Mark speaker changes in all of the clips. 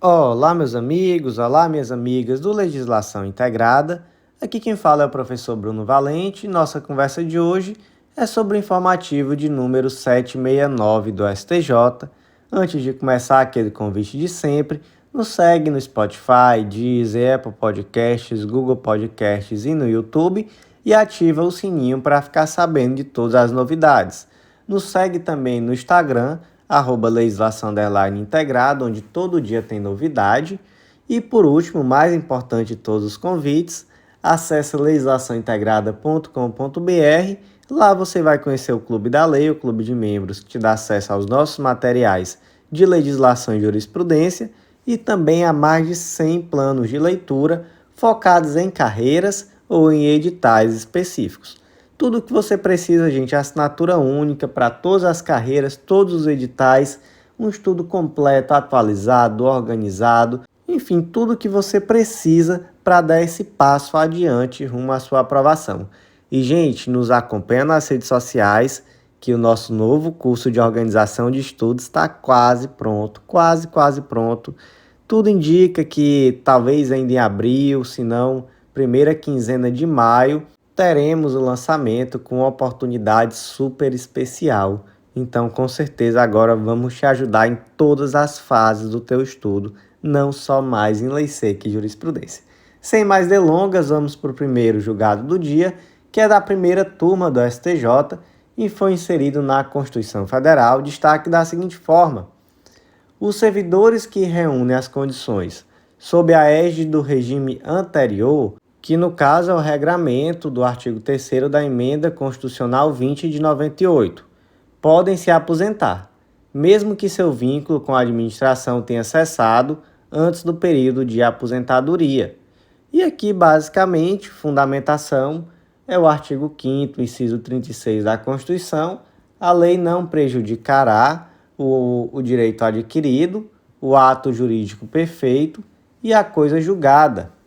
Speaker 1: Olá, meus amigos, olá, minhas amigas do Legislação Integrada. Aqui quem fala é o professor Bruno Valente. Nossa conversa de hoje é sobre o informativo de número 769 do STJ. Antes de começar, aquele convite de sempre, nos segue no Spotify, Deezer, Apple Podcasts, Google Podcasts e no YouTube e ativa o sininho para ficar sabendo de todas as novidades. Nos segue também no Instagram, @legislação_integrada, onde todo dia tem novidade. E por último, mais importante de todos os convites, acesse legislaçãointegrada.com.br. Lá você vai conhecer o Clube da Lei, o clube de membros que te dá acesso aos nossos materiais de legislação e jurisprudência e também a mais de 100 planos de leitura focados em carreiras ou em editais específicos. Tudo o que você precisa, gente, é assinatura única para todas as carreiras, todos os editais, um estudo completo, atualizado, organizado, enfim, tudo o que você precisa para dar esse passo adiante rumo à sua aprovação. E, gente, nos acompanha nas redes sociais, que o nosso novo curso de organização de estudos está quase pronto, quase pronto. Tudo indica que talvez ainda em abril, se não primeira quinzena de maio, teremos o lançamento com uma oportunidade super especial. Então, com certeza, agora vamos te ajudar em todas as fases do teu estudo, não só mais em lei seca e jurisprudência. Sem mais delongas, vamos para o primeiro julgado do dia, que é da primeira turma do STJ e foi inserido na Constituição Federal. Destaque da seguinte forma: os servidores que reúnem as condições sob a égide do regime anterior, que no caso é o regramento do artigo 3º da Emenda Constitucional 20 de 98, podem se aposentar, mesmo que seu vínculo com a administração tenha cessado antes do período de aposentadoria. E aqui, basicamente, fundamentação é o artigo 5º, inciso 36 da Constituição. A lei não prejudicará o direito adquirido, o ato jurídico perfeito e a coisa julgada.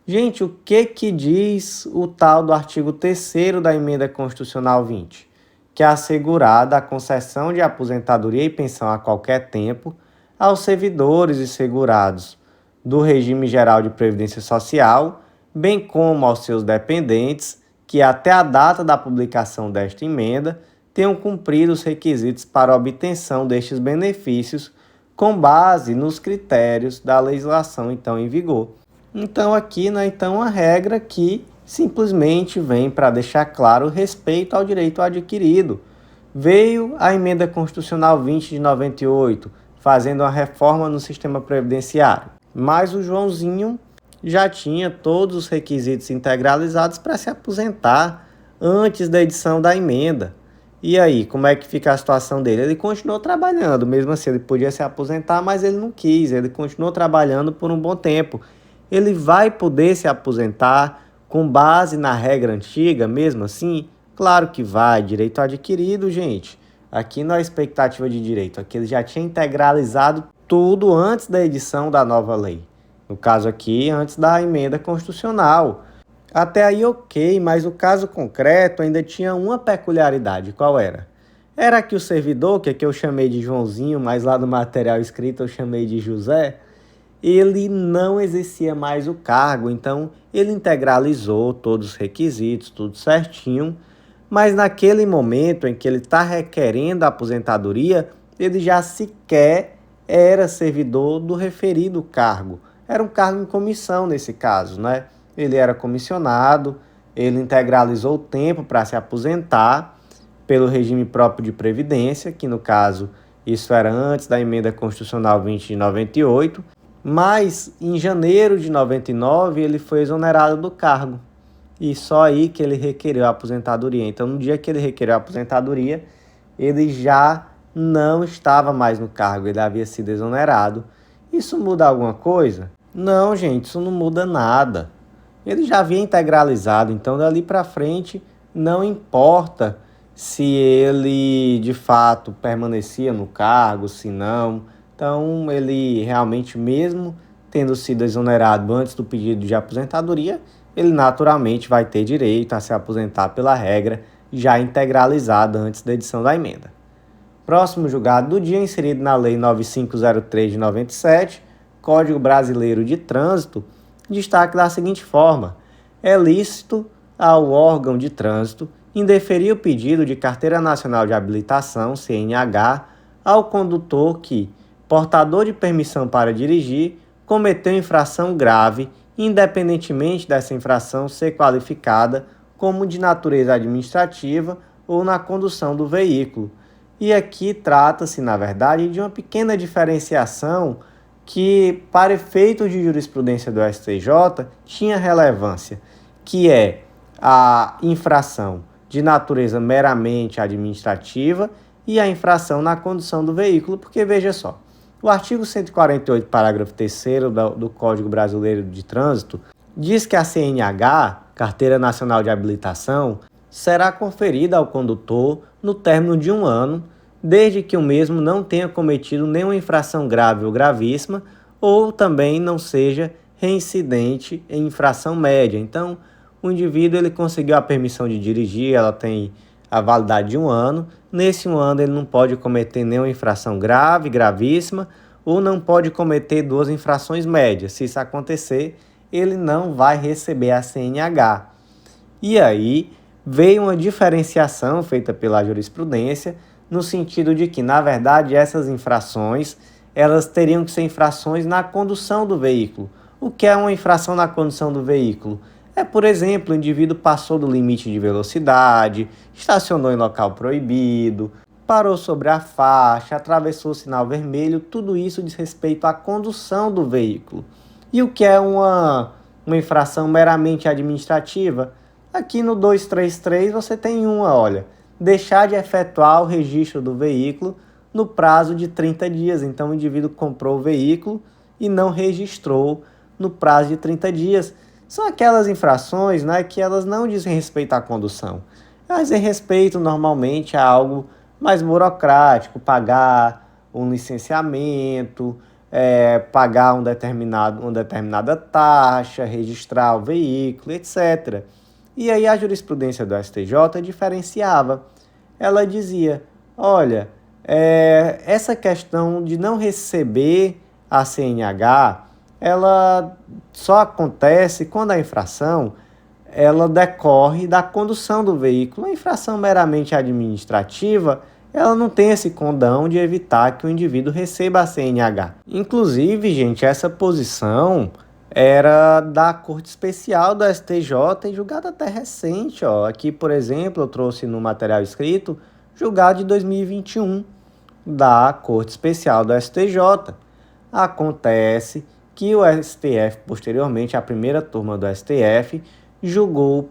Speaker 1: Gente, o que diz o tal do artigo 3º da Emenda Constitucional 20? Que é assegurada a concessão de aposentadoria e pensão a qualquer tempo aos servidores e segurados do regime geral de previdência social, bem como aos seus dependentes, que até a data da publicação desta emenda tenham cumprido os requisitos para a obtenção destes benefícios com base nos critérios da legislação então em vigor. Então aqui, a regra que simplesmente vem para deixar claro o respeito ao direito adquirido. Veio a Emenda Constitucional 20 de 98, fazendo uma reforma no sistema previdenciário. Mas o Joãozinho já tinha todos os requisitos integralizados para se aposentar antes da edição da emenda. E aí, como é que fica a situação dele? Ele continuou trabalhando, mesmo assim ele podia se aposentar, mas ele não quis, ele continuou trabalhando por um bom tempo. Ele vai poder se aposentar com base na regra antiga, mesmo assim? Claro que vai, direito adquirido, gente. Aqui não é expectativa de direito, aqui ele já tinha integralizado tudo antes da edição da nova lei. No caso aqui, antes da emenda constitucional. Até aí ok, mas o caso concreto ainda tinha uma peculiaridade. Qual era? Era que o servidor, que aqui eu chamei de Joãozinho, mas lá no material escrito eu chamei de José, ele não exercia mais o cargo, então ele integralizou todos os requisitos, tudo certinho, mas naquele momento em que ele está requerendo a aposentadoria, ele já sequer era servidor do referido cargo. Era um cargo em comissão nesse caso, né? Ele era comissionado, ele integralizou o tempo para se aposentar pelo regime próprio de previdência, que no caso isso era antes da Emenda Constitucional 20 de 98, mas em janeiro de 99 ele foi exonerado do cargo e só aí que ele requereu a aposentadoria. Então no dia que ele requereu a aposentadoria, ele já não estava mais no cargo, ele havia sido exonerado. Isso muda alguma coisa? Não, gente, isso não muda nada. Ele já havia integralizado, então dali para frente não importa se ele de fato permanecia no cargo, se não. Então ele realmente, mesmo tendo sido exonerado antes do pedido de aposentadoria, ele naturalmente vai ter direito a se aposentar pela regra já integralizada antes da edição da emenda. Próximo julgado do dia, inserido na Lei 9503 de 97, Código Brasileiro de Trânsito, destaca da seguinte forma: é lícito ao órgão de trânsito indeferir o pedido de Carteira Nacional de Habilitação, CNH, ao condutor que, portador de permissão para dirigir, cometeu infração grave, independentemente dessa infração ser qualificada como de natureza administrativa ou na condução do veículo. E aqui trata-se, na verdade, de uma pequena diferenciação que, para efeitos de jurisprudência do STJ, tinha relevância, que é a infração de natureza meramente administrativa e a infração na condução do veículo, porque veja só, o artigo 148, parágrafo 3º do Código Brasileiro de Trânsito, diz que a CNH, Carteira Nacional de Habilitação, será conferida ao condutor no término de 1 ano, desde que o mesmo não tenha cometido nenhuma infração grave ou gravíssima, ou também não seja reincidente em infração média. Então, o indivíduo ele conseguiu a permissão de dirigir, ela tem a validade de 1 ano. Nesse 1 ano ele não pode cometer nenhuma infração grave, gravíssima, ou não pode cometer 2 infrações médias. Se isso acontecer, ele não vai receber a CNH. E aí veio uma diferenciação feita pela jurisprudência, no sentido de que, na verdade, essas infrações elas teriam que ser infrações na condução do veículo. O que é uma infração na condução do veículo? É, por exemplo, o indivíduo passou do limite de velocidade, estacionou em local proibido, parou sobre a faixa, atravessou o sinal vermelho, tudo isso diz respeito à condução do veículo. E o que é uma infração meramente administrativa? Aqui no 233 você tem olha, deixar de efetuar o registro do veículo no prazo de 30 dias. Então o indivíduo comprou o veículo e não registrou no prazo de 30 dias. São aquelas infrações, né, que elas não dizem respeito à condução. Elas dizem respeito normalmente a algo mais burocrático, pagar um licenciamento, pagar uma determinada taxa, registrar o veículo, etc. E aí a jurisprudência do STJ diferenciava. Ela dizia, olha, essa questão de não receber a CNH, ela só acontece quando a infração ela decorre da condução do veículo. A infração meramente administrativa, ela não tem esse condão de evitar que o indivíduo receba a CNH. Inclusive, gente, essa posição era da Corte Especial do STJ e julgado até recente. Aqui, por exemplo, eu trouxe no material escrito, julgado de 2021, da Corte Especial do STJ. Acontece que o STF, posteriormente, a primeira turma do STF, julgou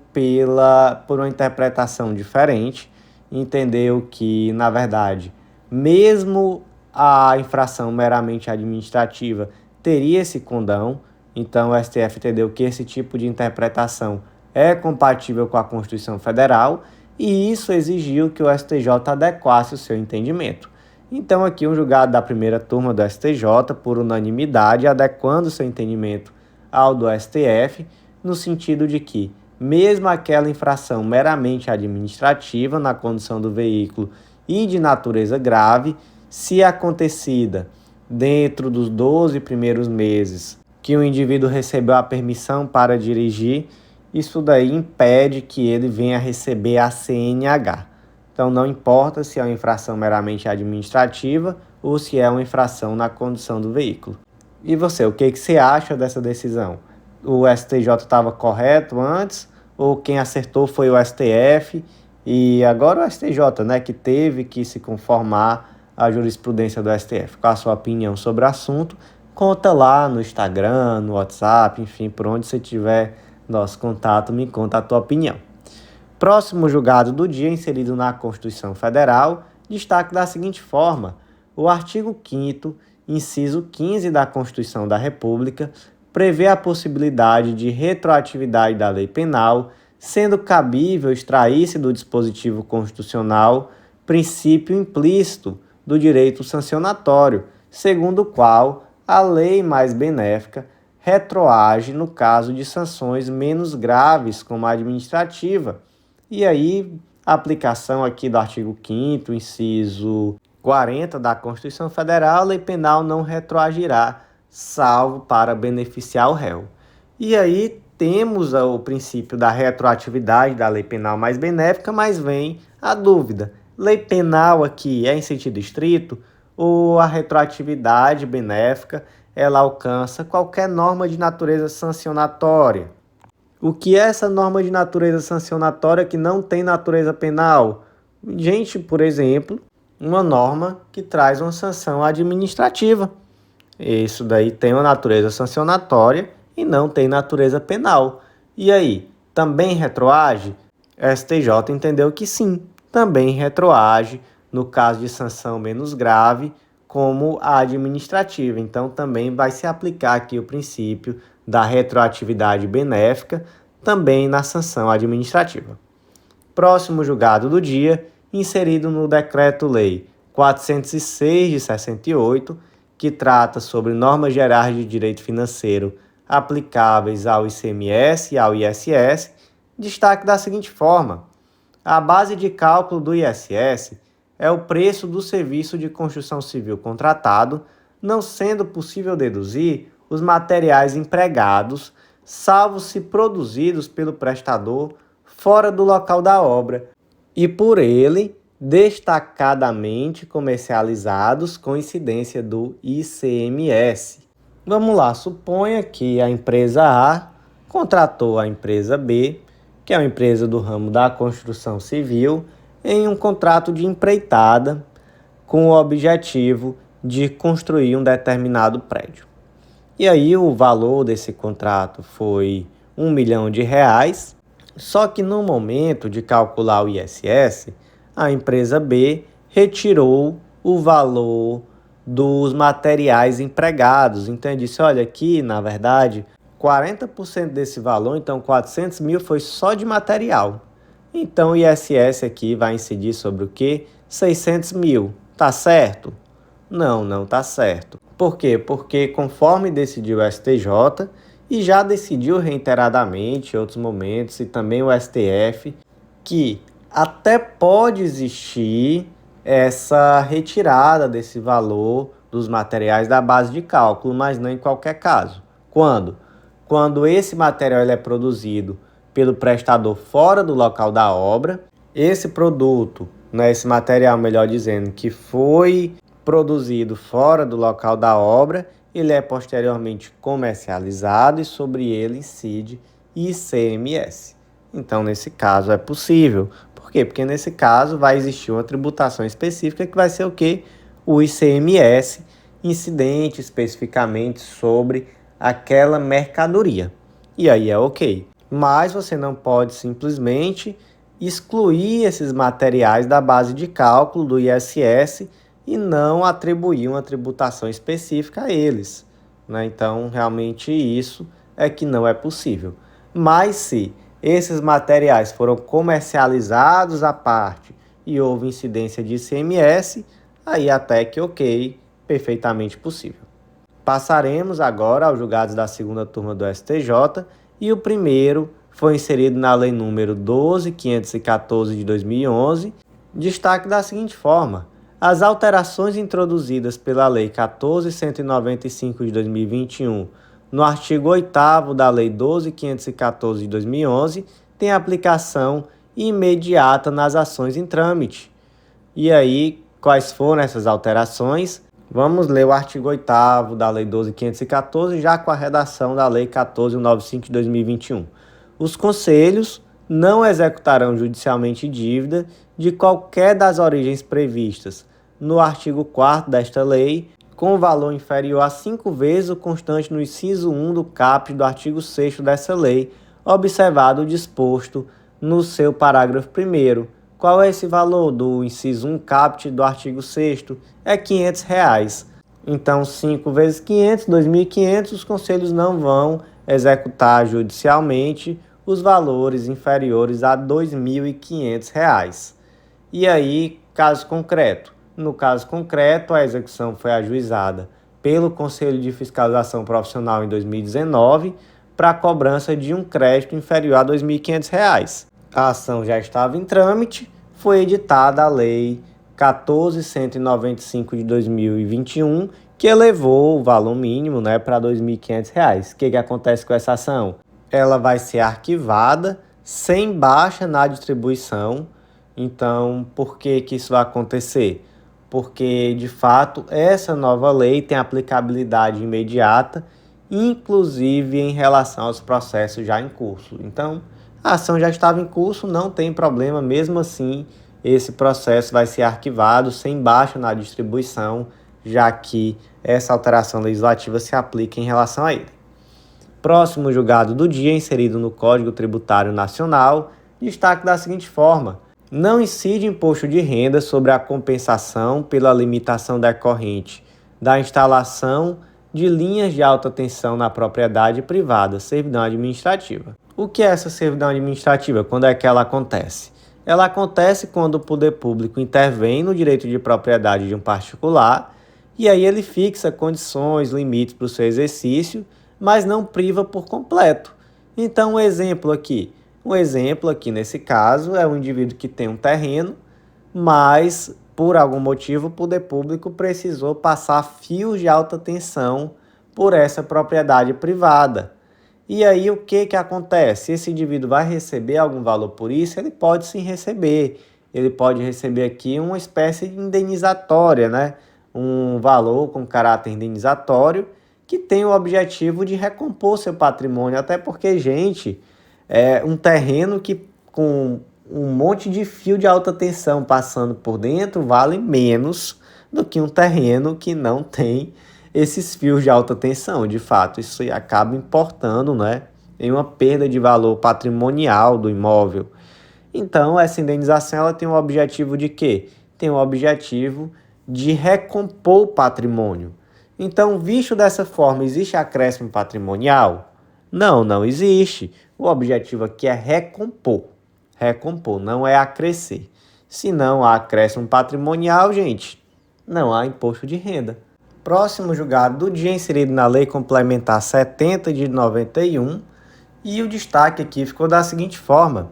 Speaker 1: por uma interpretação diferente, entendeu que, na verdade, mesmo a infração meramente administrativa teria esse condão. Então, o STF entendeu que esse tipo de interpretação é compatível com a Constituição Federal e isso exigiu que o STJ adequasse o seu entendimento. Então, aqui um julgado da primeira turma do STJ, por unanimidade, adequando seu entendimento ao do STF, no sentido de que, mesmo aquela infração meramente administrativa na condução do veículo e de natureza grave, se acontecida dentro dos 12 primeiros meses que o indivíduo recebeu a permissão para dirigir, isso daí impede que ele venha receber a CNH. Então, não importa se é uma infração meramente administrativa ou se é uma infração na condução do veículo. E você, o que você acha dessa decisão? O STJ estava correto antes ou quem acertou foi o STF? E agora o STJ, né, que teve que se conformar à jurisprudência do STF. Qual a sua opinião sobre o assunto? Conta lá no Instagram, no WhatsApp, enfim, por onde você tiver nosso contato, me conta a tua opinião. Próximo julgado do dia, inserido na Constituição Federal, destaque da seguinte forma: o artigo 5º, inciso 15 da Constituição da República, prevê a possibilidade de retroatividade da lei penal, sendo cabível extrair-se do dispositivo constitucional princípio implícito do direito sancionatório, segundo o qual a lei mais benéfica retroage no caso de sanções menos graves, como a administrativa. E aí, a aplicação aqui do artigo 5º, inciso 40 da Constituição Federal, a lei penal não retroagirá salvo para beneficiar o réu. E aí temos o princípio da retroatividade da lei penal mais benéfica, mas vem a dúvida: lei penal aqui é em sentido estrito ou a retroatividade benéfica ela alcança qualquer norma de natureza sancionatória? O que é essa norma de natureza sancionatória que não tem natureza penal? Gente, por exemplo, uma norma que traz uma sanção administrativa. Isso daí tem uma natureza sancionatória e não tem natureza penal. E aí, também retroage? A STJ entendeu que sim, também retroage no caso de sanção menos grave, como a administrativa. Então, também vai se aplicar aqui o princípio da retroatividade benéfica, também na sanção administrativa. Próximo julgado do dia, inserido no Decreto-Lei 406 de 68, que trata sobre normas gerais de direito financeiro aplicáveis ao ICMS e ao ISS, destaque da seguinte forma: a base de cálculo do ISS é o preço do serviço de construção civil contratado, não sendo possível deduzir os materiais empregados, salvo se produzidos pelo prestador fora do local da obra e por ele destacadamente comercializados com incidência do ICMS. Vamos lá, suponha que a empresa A contratou a empresa B, que é uma empresa do ramo da construção civil, em um contrato de empreitada com o objetivo de construir um determinado prédio. E aí o valor desse contrato foi R$ 1 milhão, só que no momento de calcular o ISS, a empresa B retirou o valor dos materiais empregados. Então, ele disse, olha, aqui, na verdade, 40% desse valor, então 400 mil, foi só de material. Então, o ISS aqui vai incidir sobre o quê? 600 mil. Tá certo? Não, não tá certo. Por quê? Porque conforme decidiu o STJ, e já decidiu reiteradamente em outros momentos, e também o STF, que até pode existir essa retirada desse valor dos materiais da base de cálculo, mas não em qualquer caso. Quando? Quando esse material ele é produzido pelo prestador fora do local da obra, esse produto, né, esse material, melhor dizendo, que foi produzido fora do local da obra, ele é posteriormente comercializado e sobre ele incide ICMS. Então, nesse caso, é possível. Por quê? Porque nesse caso vai existir uma tributação específica que vai ser o quê? O ICMS, incidente especificamente sobre aquela mercadoria. E aí é ok. Mas você não pode simplesmente excluir esses materiais da base de cálculo do ISS e não atribuir uma tributação específica a eles, né? Então, realmente isso é que não é possível. Mas se esses materiais foram comercializados à parte e houve incidência de ICMS, aí até que ok, perfeitamente possível. Passaremos agora aos julgados da segunda turma do STJ, e o primeiro foi inserido na Lei número 12.514 de 2011, destaque da seguinte forma: as alterações introduzidas pela Lei 14.195 de 2021 no artigo 8º da Lei 12.514 de 2011 têm aplicação imediata nas ações em trâmite. E aí, quais foram essas alterações? Vamos ler o artigo 8º da Lei 12.514, já com a redação da Lei 14.195 de 2021. Os conselhos não executarão judicialmente dívida de qualquer das origens previstas no artigo 4º desta lei, com valor inferior a 5 vezes o constante no inciso 1 do caput do artigo 6º dessa lei, observado o disposto no seu parágrafo 1º. Qual é esse valor do inciso 1 caput do artigo 6º? É R$ 500. Então, 5 vezes 500, 2.500, os conselhos não vão executar judicialmente os valores inferiores a R$ 2.500. E aí, caso concreto. No caso concreto, a execução foi ajuizada pelo Conselho de Fiscalização Profissional em 2019 para a cobrança de um crédito inferior a R$ 2.500. A ação já estava em trâmite, foi editada a Lei 14.195 de 2021, que elevou o valor mínimo, né, para R$ 2.500. O que acontece com essa ação? Ela vai ser arquivada sem baixa na distribuição. Então, por que isso vai acontecer? Porque, de fato, essa nova lei tem aplicabilidade imediata, inclusive em relação aos processos já em curso. Então, a ação já estava em curso, não tem problema, mesmo assim, esse processo vai ser arquivado sem baixa na distribuição, já que essa alteração legislativa se aplica em relação a ele. Próximo julgado do dia, inserido no Código Tributário Nacional, destaque da seguinte forma: não incide imposto de renda sobre a compensação pela limitação decorrente da instalação de linhas de alta tensão na propriedade privada, servidão administrativa. O que é essa servidão administrativa? Quando é que ela acontece? Ela acontece quando o poder público intervém no direito de propriedade de um particular e aí ele fixa condições, limites para o seu exercício, mas não priva por completo. Então, um exemplo aqui nesse caso é um indivíduo que tem um terreno, mas por algum motivo o poder público precisou passar fios de alta tensão por essa propriedade privada. E aí o que acontece? Esse indivíduo vai receber algum valor por isso? Ele pode sim receber. Ele pode receber aqui uma espécie de indenizatória, né? Um valor com caráter indenizatório que tem o objetivo de recompor seu patrimônio. Até porque, gente, um terreno que com um monte de fio de alta tensão passando por dentro vale menos do que um terreno que não tem esses fios de alta tensão. De fato, isso acaba importando, né, em uma perda de valor patrimonial do imóvel. Então, essa indenização ela tem o objetivo de quê? Tem o objetivo de recompor o patrimônio. Então, visto dessa forma, existe acréscimo patrimonial? Não existe. O objetivo aqui é recompor. Recompor, não é acrescer. Se não há acréscimo patrimonial, gente, não há imposto de renda. Próximo julgado do dia, inserido na Lei Complementar 70 de 91, e o destaque aqui ficou da seguinte forma: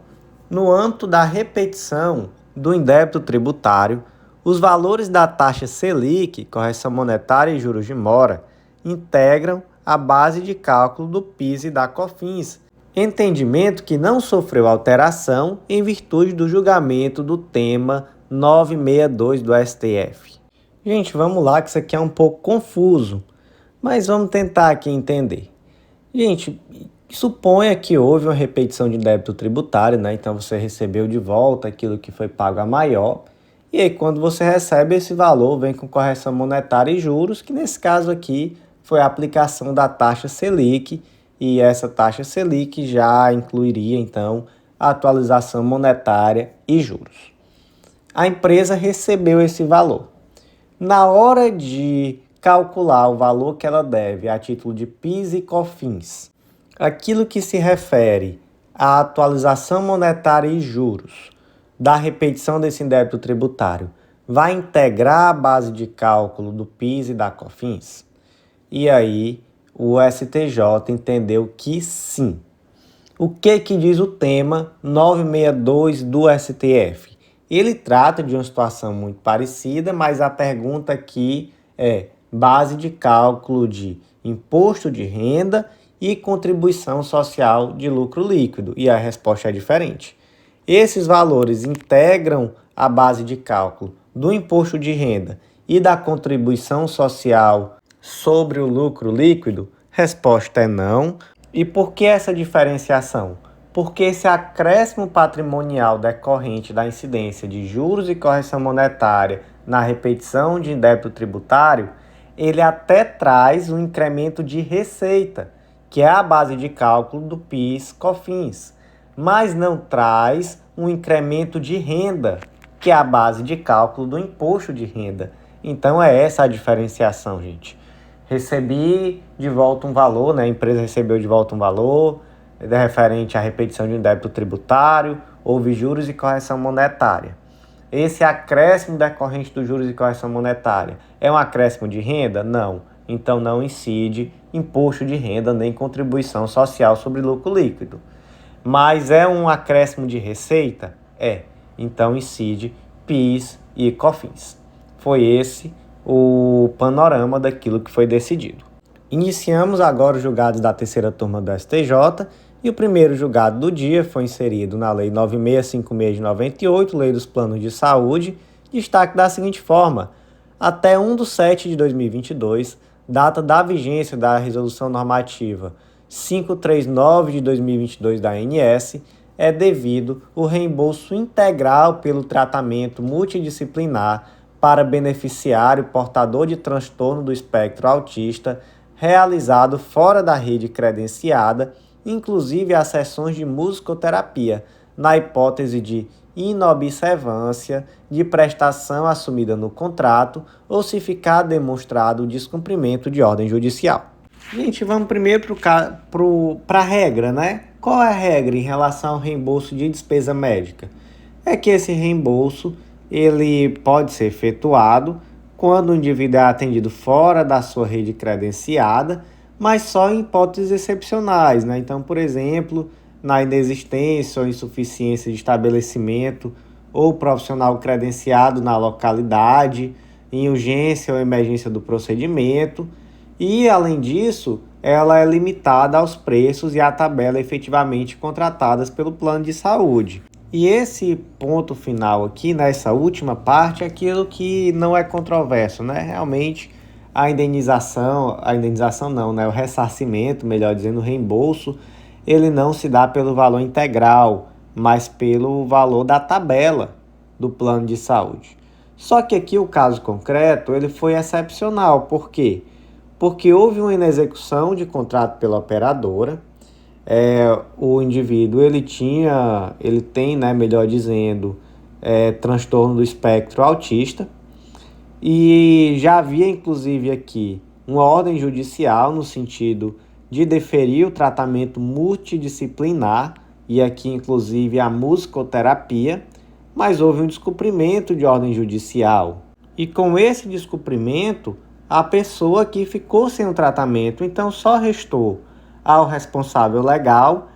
Speaker 1: no âmbito da repetição do indébito tributário, os valores da taxa Selic, correção monetária e juros de mora, integram a base de cálculo do PIS e da COFINS, entendimento que não sofreu alteração em virtude do julgamento do tema 962 do STF. Gente, vamos lá que isso aqui é um pouco confuso, mas vamos tentar aqui entender. Gente, suponha que houve uma repetição de débito tributário, né? Então você recebeu de volta aquilo que foi pago a maior, e aí quando você recebe esse valor, vem com correção monetária e juros, que nesse caso aqui foi a aplicação da taxa Selic, e essa taxa Selic já incluiria então a atualização monetária e juros. A empresa recebeu esse valor. Na hora de calcular o valor que ela deve a título de PIS e COFINS, aquilo que se refere à atualização monetária e juros da repetição desse débito tributário vai integrar a base de cálculo do PIS e da COFINS? E aí o STJ entendeu que sim. O que diz o tema 962 do STF? Ele trata de uma situação muito parecida, mas a pergunta aqui é base de cálculo de imposto de renda e contribuição social de lucro líquido, e a resposta é diferente. Esses valores integram a base de cálculo do imposto de renda e da contribuição social sobre o lucro líquido? Resposta é não. E por que essa diferenciação? Porque esse acréscimo patrimonial decorrente da incidência de juros e correção monetária na repetição de débito tributário, ele até traz um incremento de receita, que é a base de cálculo do PIS/COFINS, mas não traz um incremento de renda, que é a base de cálculo do imposto de renda. Então é essa a diferenciação, gente. Recebi de volta um valor, né? A empresa recebeu de volta um valor referente à repetição de um débito tributário, houve juros e correção monetária. Esse acréscimo decorrente dos juros e correção monetária é um acréscimo de renda? Não. Então não incide imposto de renda nem contribuição social sobre lucro líquido. Mas é um acréscimo de receita? É. Então incide PIS e COFINS. Foi esse o panorama daquilo que foi decidido. Iniciamos agora os julgados da terceira turma do STJ e o primeiro julgado do dia foi inserido na Lei 9656 de 98, Lei dos Planos de Saúde, destaque da seguinte forma: até 1/7 de 2022, data da vigência da Resolução Normativa 539 de 2022 da ANS, é devido o reembolso integral pelo tratamento multidisciplinar para beneficiário portador de transtorno do espectro autista realizado fora da rede credenciada, inclusive as sessões de musicoterapia, na hipótese de inobservância de prestação assumida no contrato ou se ficar demonstrado o descumprimento de ordem judicial. Gente, vamos primeiro para a regra, né? Qual é a regra em relação ao reembolso de despesa médica? É que esse reembolso ele pode ser efetuado quando o indivíduo é atendido fora da sua rede credenciada, mas só em hipóteses excepcionais, né? Então, por exemplo, na inexistência ou insuficiência de estabelecimento ou profissional credenciado na localidade, em urgência ou emergência do procedimento, e, além disso, ela é limitada aos preços e à tabela efetivamente contratadas pelo plano de saúde. E esse ponto final aqui, nessa última parte, é aquilo que não é controverso, né? Realmente, a indenização não, né? O ressarcimento, melhor dizendo, o reembolso, ele não se dá pelo valor integral, mas pelo valor da tabela do plano de saúde. Só que aqui o caso concreto, ele foi excepcional. Por quê? Porque houve uma inexecução de contrato pela operadora. O indivíduo ele tem, né, melhor dizendo, transtorno do espectro autista, e já havia inclusive aqui uma ordem judicial no sentido de deferir o tratamento multidisciplinar, e aqui inclusive a musicoterapia, mas houve um descumprimento de ordem judicial. E com esse descumprimento, a pessoa aqui ficou sem o tratamento, então só restou ao responsável legal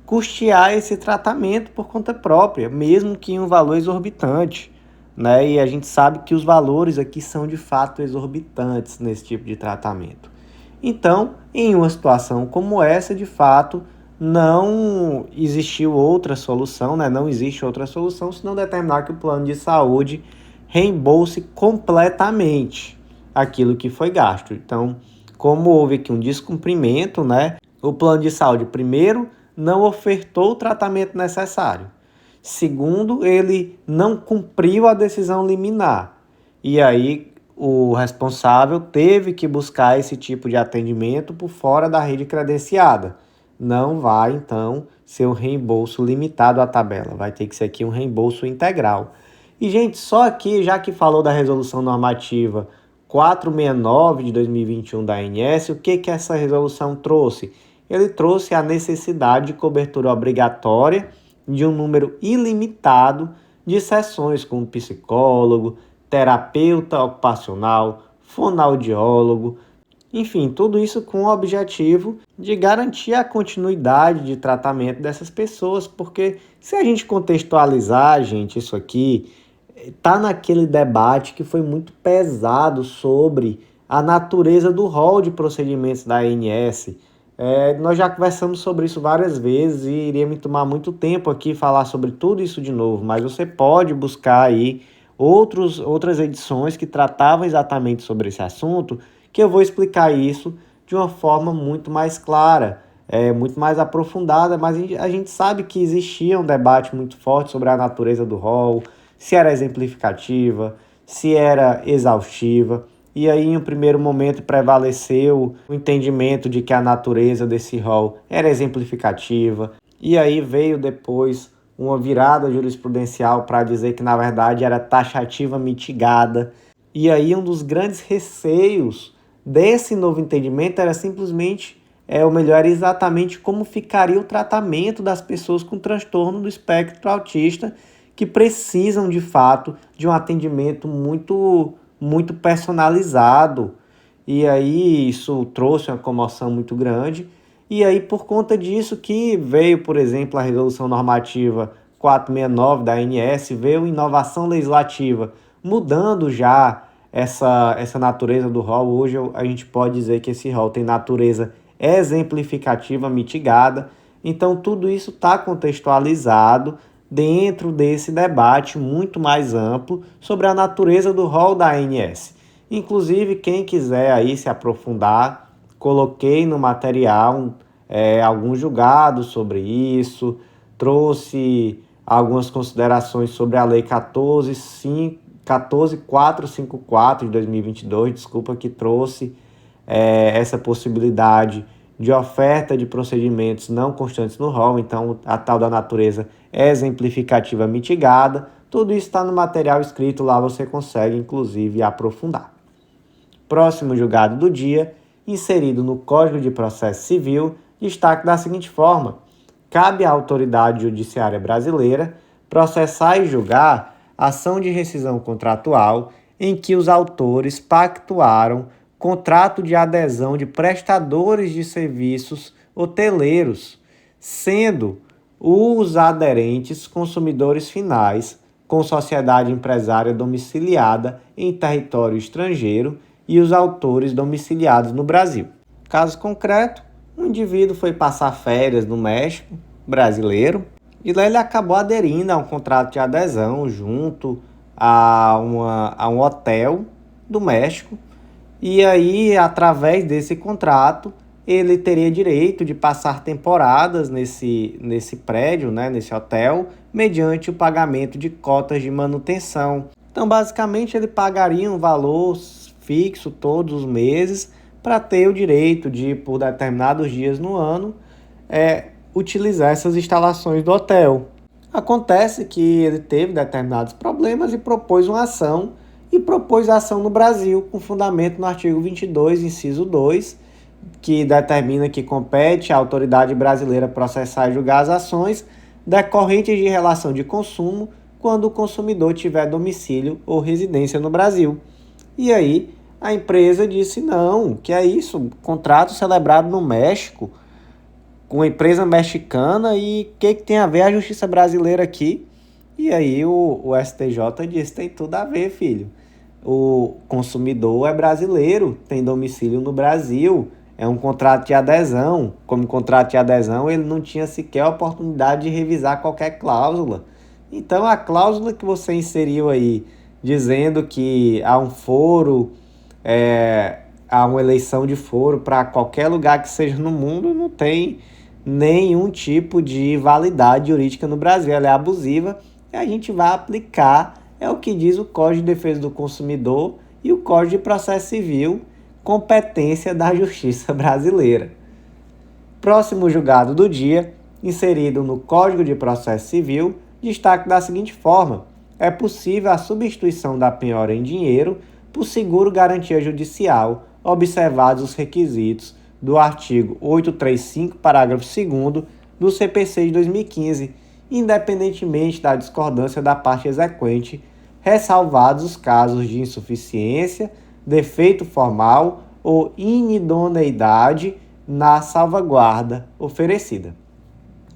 Speaker 1: custear esse tratamento por conta própria, mesmo que em um valor exorbitante, né? E a gente sabe que os valores aqui são de fato exorbitantes nesse tipo de tratamento. Então, em uma situação como essa, de fato, não existiu outra solução, né? Não existe outra solução senão determinar que o plano de saúde reembolse completamente aquilo que foi gasto. Então, como houve aqui um descumprimento, né? O plano de saúde, primeiro, não ofertou o tratamento necessário. Segundo, ele não cumpriu a decisão liminar. E aí, o responsável teve que buscar esse tipo de atendimento por fora da rede credenciada. Não vai, então, ser um reembolso limitado à tabela. Vai ter que ser aqui um reembolso integral. E, gente, só aqui, já que falou da resolução normativa 469 de 2021 da ANS, o que essa resolução trouxe? Ele trouxe a necessidade de cobertura obrigatória de um número ilimitado de sessões com psicólogo, terapeuta ocupacional, fonoaudiólogo, enfim, tudo isso com o objetivo de garantir a continuidade de tratamento dessas pessoas, porque se a gente contextualizar, gente, isso aqui está naquele debate que foi muito pesado sobre a natureza do rol de procedimentos da ANS. Nós já conversamos sobre isso várias vezes e iria me tomar muito tempo aqui falar sobre tudo isso de novo, mas você pode buscar aí outras edições que tratavam exatamente sobre esse assunto, que eu vou explicar isso de uma forma muito mais clara, muito mais aprofundada, mas a gente sabe que existia um debate muito forte sobre a natureza do rol, se era exemplificativa, se era exaustiva. E aí, em um primeiro momento, prevaleceu o entendimento de que a natureza desse rol era exemplificativa. E aí veio depois uma virada jurisprudencial para dizer que, na verdade, era taxativa mitigada. E aí, um dos grandes receios desse novo entendimento era simplesmente, ou melhor, era exatamente como ficaria o tratamento das pessoas com transtorno do espectro autista, que precisam, de fato, de um atendimento muito personalizado. E aí isso trouxe uma comoção muito grande. E aí, por conta disso que veio, por exemplo, a Resolução Normativa 469 da ANS, veio inovação legislativa, mudando já essa natureza do rol. Hoje a gente pode dizer que esse rol tem natureza exemplificativa mitigada. Então, tudo isso está contextualizado dentro desse debate muito mais amplo sobre a natureza do rol da ANS. Inclusive, quem quiser aí se aprofundar, coloquei no material alguns julgados sobre isso, trouxe algumas considerações sobre a Lei 14.454 de 2022, desculpa, que trouxe essa possibilidade de oferta de procedimentos não constantes no rol, então a tal da natureza exemplificativa mitigada. Tudo isso está no material escrito, lá você consegue inclusive aprofundar. Próximo julgado do dia, inserido no Código de Processo Civil, destaque da seguinte forma: cabe à autoridade judiciária brasileira processar e julgar ação de rescisão contratual em que os autores pactuaram contrato de adesão de prestadores de serviços hoteleiros, sendo os aderentes consumidores finais com sociedade empresária domiciliada em território estrangeiro e os autores domiciliados no Brasil. Caso concreto, um indivíduo foi passar férias no México, brasileiro, e lá ele acabou aderindo a um contrato de adesão junto a um hotel do México. E aí, através desse contrato, ele teria direito de passar temporadas nesse prédio, né, nesse hotel, mediante o pagamento de cotas de manutenção. Então, basicamente, ele pagaria um valor fixo todos os meses para ter o direito de, por determinados dias no ano, utilizar essas instalações do hotel. Acontece que ele teve determinados problemas e propôs uma ação, e propôs a ação no Brasil, com fundamento no artigo 22, inciso 2, que determina que compete à autoridade brasileira processar e julgar as ações decorrentes de relação de consumo quando o consumidor tiver domicílio ou residência no Brasil. E aí a empresa disse não, que é isso, contrato celebrado no México, com uma empresa mexicana, e o que tem a ver a justiça brasileira aqui? E aí o STJ disse, tem tudo a ver, filho. O consumidor é brasileiro, tem domicílio no Brasil, é um contrato de adesão. Como contrato de adesão, ele não tinha sequer a oportunidade de revisar qualquer cláusula. Então, a cláusula que você inseriu aí, dizendo que há um foro, há uma eleição de foro para qualquer lugar que seja no mundo, não tem nenhum tipo de validade jurídica no Brasil. Ela é abusiva e a gente vai aplicar. É o que diz o Código de Defesa do Consumidor e o Código de Processo Civil, competência da Justiça brasileira. Próximo julgado do dia, inserido no Código de Processo Civil, destaque da seguinte forma: é possível a substituição da penhora em dinheiro por seguro garantia judicial, observados os requisitos do artigo 835, parágrafo 2º do CPC de 2015, independentemente da discordância da parte exequente, ressalvados os casos de insuficiência, defeito formal ou inidoneidade na salvaguarda oferecida.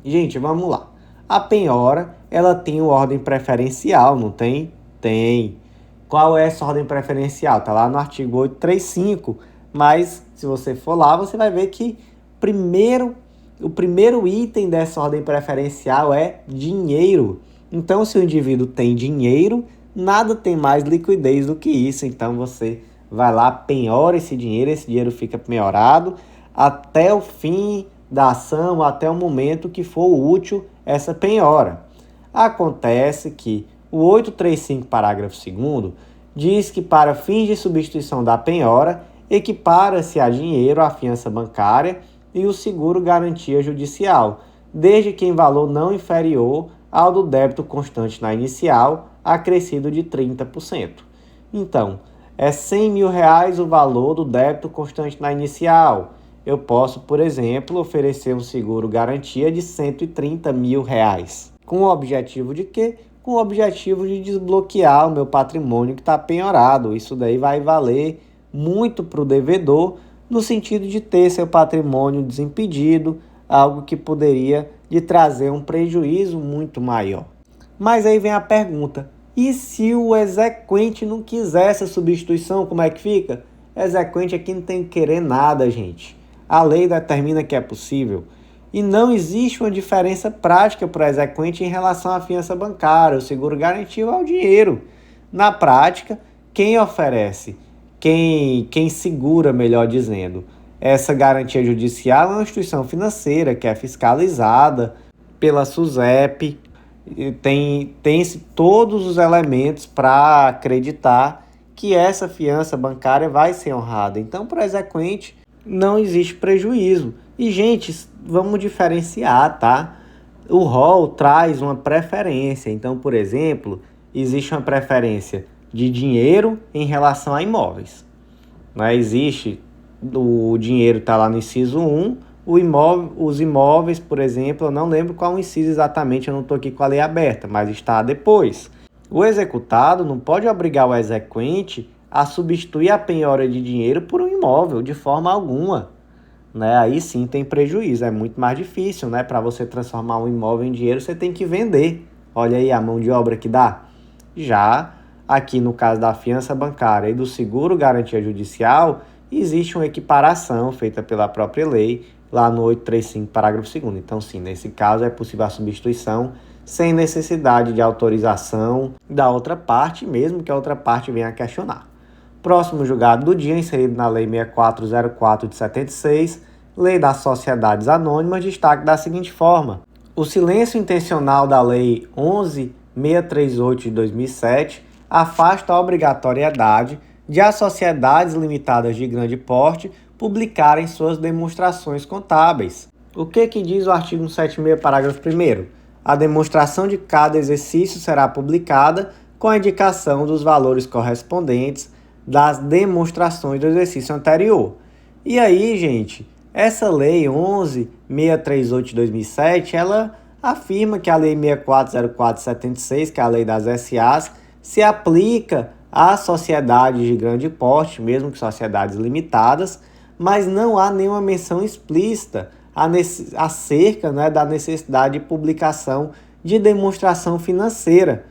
Speaker 1: Gente, vamos lá. A penhora, ela tem uma ordem preferencial, não tem? Tem. Qual é essa ordem preferencial? Está lá no artigo 835, mas se você for lá, você vai ver que o primeiro item dessa ordem preferencial é dinheiro. Então, se o indivíduo tem dinheiro, nada tem mais liquidez do que isso. Então, você vai lá, penhora esse dinheiro fica penhorado até o fim da ação, até o momento que for útil essa penhora. Acontece que o 835, parágrafo 2º, diz que para fins de substituição da penhora, equipara-se a dinheiro a fiança bancária e o seguro garantia judicial, desde que em valor não inferior ao do débito constante na inicial, acrescido de 30%. Então, é R$100 mil o valor do débito constante na inicial. Eu posso, por exemplo, oferecer um seguro garantia de R$130 mil. Com o objetivo de quê? Com o objetivo de desbloquear o meu patrimônio que está penhorado. Isso daí vai valer muito para o devedor, no sentido de ter seu patrimônio desimpedido, algo que poderia lhe trazer um prejuízo muito maior. Mas aí vem a pergunta: E se o exequente não quiser essa substituição, como é que fica? Exequente aqui não tem que querer nada, gente. A lei determina que é possível. E não existe uma diferença prática para o exequente em relação à fiança bancária. O seguro garantido é o dinheiro. Na prática, quem oferece, quem segura, melhor dizendo, essa garantia judicial é uma instituição financeira que é fiscalizada pela SUSEP, tem todos os elementos para acreditar que essa fiança bancária vai ser honrada. Então, para o exequente, não existe prejuízo. E, gente, vamos diferenciar, tá? O rol traz uma preferência. Então, por exemplo, existe uma preferência de dinheiro em relação a imóveis. Né? Existe, o dinheiro está lá no inciso 1, os imóveis, por exemplo, eu não lembro qual inciso exatamente, eu não estou aqui com a lei aberta, mas está depois. O executado não pode obrigar o exequente a substituir a penhora de dinheiro por um imóvel, de forma alguma. Né? Aí sim tem prejuízo, é muito mais difícil, né? Para você transformar um imóvel em dinheiro, você tem que vender. Olha aí a mão de obra que dá. Já aqui no caso da fiança bancária e do seguro garantia judicial, existe uma equiparação feita pela própria lei, lá no 835, parágrafo 2º. Então, sim, nesse caso é possível a substituição sem necessidade de autorização da outra parte, mesmo que a outra parte venha a questionar. Próximo julgado do dia, inserido na Lei 6404 de 76, Lei das Sociedades Anônimas, destaque da seguinte forma: o silêncio intencional da Lei 11.638 de 2007 afasta a obrigatoriedade de as sociedades limitadas de grande porte publicarem suas demonstrações contábeis. O que diz o artigo 176, parágrafo 1º? A demonstração de cada exercício será publicada com a indicação dos valores correspondentes das demonstrações do exercício anterior. E aí, gente, essa lei 11.638 de 2007, ela afirma que a lei 6404 de 76, que é a lei das SAs, se aplica às sociedades de grande porte, mesmo que sociedades limitadas, mas não há nenhuma menção explícita acerca, né, da necessidade de publicação de demonstração financeira.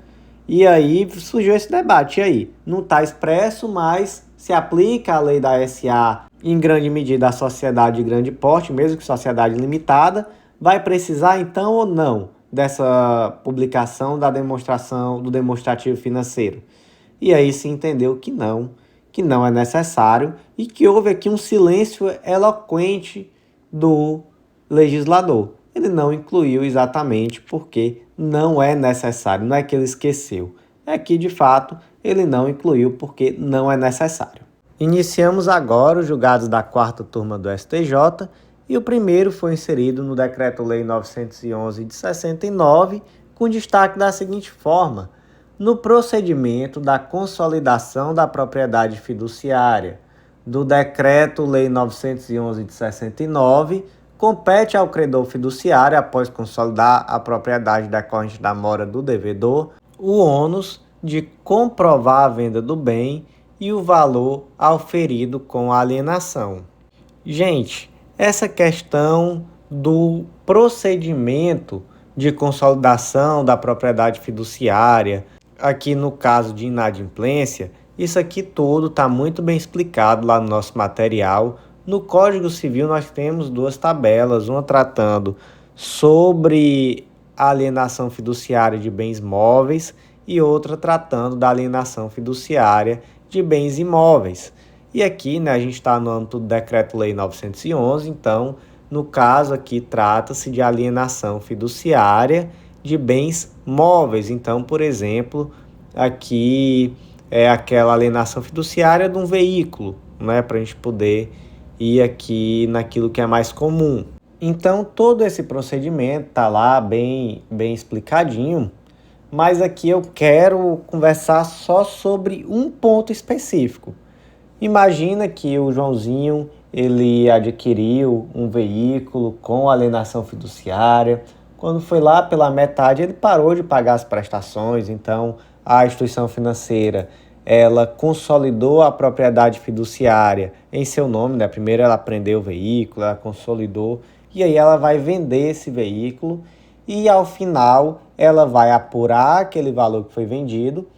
Speaker 1: E aí surgiu esse debate. E aí? Não está expresso, mas se aplica a lei da SA em grande medida à sociedade de grande porte, mesmo que sociedade limitada, vai precisar então ou não dessa publicação da demonstração, do demonstrativo financeiro? E aí se entendeu que não é necessário e que houve aqui um silêncio eloquente do legislador. Ele não incluiu exatamente porque não é necessário, não é que ele esqueceu, é que de fato ele não incluiu porque não é necessário. Iniciamos agora os julgados da 4ª turma do STJ e o primeiro foi inserido no Decreto-Lei 911 de 69, com destaque da seguinte forma: no procedimento da consolidação da propriedade fiduciária do Decreto-Lei 911 de 69, compete ao credor fiduciário, após consolidar a propriedade decorrente da mora do devedor, o ônus de comprovar a venda do bem e o valor auferido com a alienação. Gente, essa questão do procedimento de consolidação da propriedade fiduciária, aqui no caso de inadimplência, isso aqui tudo está muito bem explicado lá no nosso material. No Código Civil nós temos 2 tabelas, uma tratando sobre a alienação fiduciária de bens móveis e outra tratando da alienação fiduciária de bens imóveis. E aqui, né, a gente está no âmbito do Decreto-Lei 911, então, no caso aqui, trata-se de alienação fiduciária de bens móveis. Então, por exemplo, aqui é aquela alienação fiduciária de um veículo, né, para a gente poder ir aqui naquilo que é mais comum. Então, todo esse procedimento está lá bem explicadinho, mas aqui eu quero conversar só sobre um ponto específico. Imagina que o Joãozinho ele adquiriu um veículo com alienação fiduciária. Quando foi lá pela metade, ele parou de pagar as prestações, então a instituição financeira ela consolidou a propriedade fiduciária em seu nome, né? Primeiro ela prendeu o veículo, ela consolidou, e aí ela vai vender esse veículo e ao final ela vai apurar aquele valor que foi vendido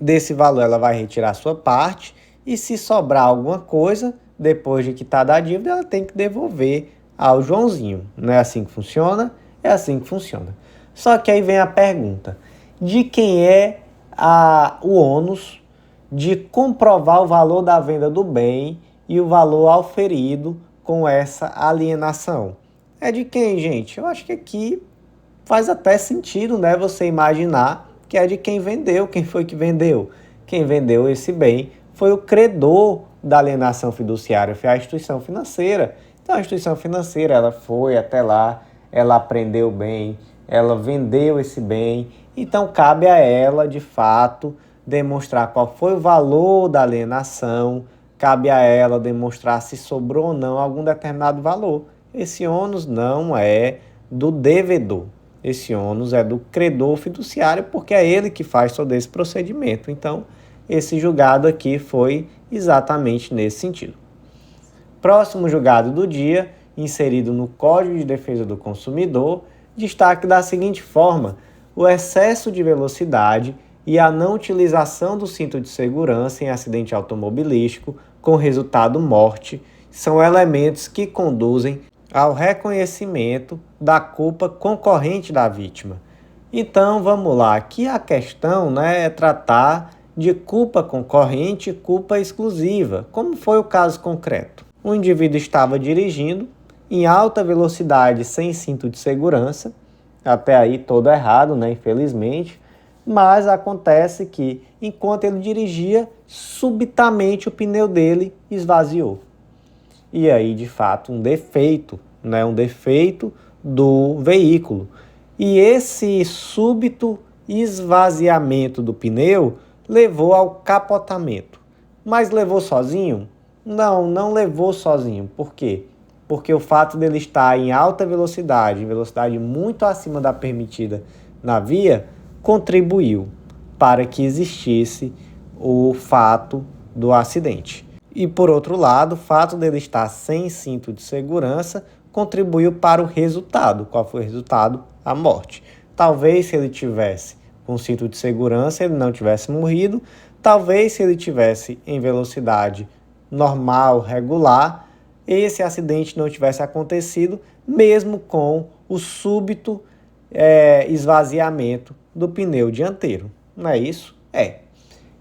Speaker 1: Desse valor ela vai retirar sua parte e se sobrar alguma coisa, depois de quitada a dívida, ela tem que devolver ao Joãozinho. Não é assim que funciona? É assim que funciona. Só que aí vem a pergunta, de quem é o ônus de comprovar o valor da venda do bem e o valor auferido com essa alienação? É de quem, gente? Eu acho que aqui faz até sentido, né, você imaginar que é de quem vendeu. Quem foi que vendeu? Quem vendeu esse bem foi o credor da alienação fiduciária, foi a instituição financeira. Então a instituição financeira, ela foi até lá, ela apreendeu o bem, ela vendeu esse bem, então cabe a ela, de fato, demonstrar qual foi o valor da alienação, cabe a ela demonstrar se sobrou ou não algum determinado valor. Esse ônus não é do devedor. Esse ônus é do credor fiduciário, porque é ele que faz todo esse procedimento. Então, esse julgado aqui foi exatamente nesse sentido. Próximo julgado do dia, inserido no Código de Defesa do Consumidor, destaque da seguinte forma: o excesso de velocidade e a não utilização do cinto de segurança em acidente automobilístico com resultado morte são elementos que conduzem ao reconhecimento da culpa concorrente da vítima. Então, vamos lá. Aqui a questão, né, é tratar de culpa concorrente e culpa exclusiva, como foi o caso concreto. O indivíduo estava dirigindo em alta velocidade sem cinto de segurança, até aí todo errado, né, infelizmente, mas acontece que, enquanto ele dirigia, subitamente o pneu dele esvaziou. E aí, de fato, um defeito, né, um defeito do veículo. E esse súbito esvaziamento do pneu levou ao capotamento. Mas levou sozinho? Não, não levou sozinho. Por quê? Porque o fato dele estar em alta velocidade, velocidade muito acima da permitida na via, contribuiu para que existisse o fato do acidente. E por outro lado, o fato dele estar sem cinto de segurança contribuiu para o resultado. Qual foi o resultado? A morte. Talvez se ele tivesse com cinto de segurança, ele não tivesse morrido. Talvez se ele tivesse em velocidade normal, regular, esse acidente não tivesse acontecido, mesmo com o súbito esvaziamento do pneu dianteiro. Não é isso? É.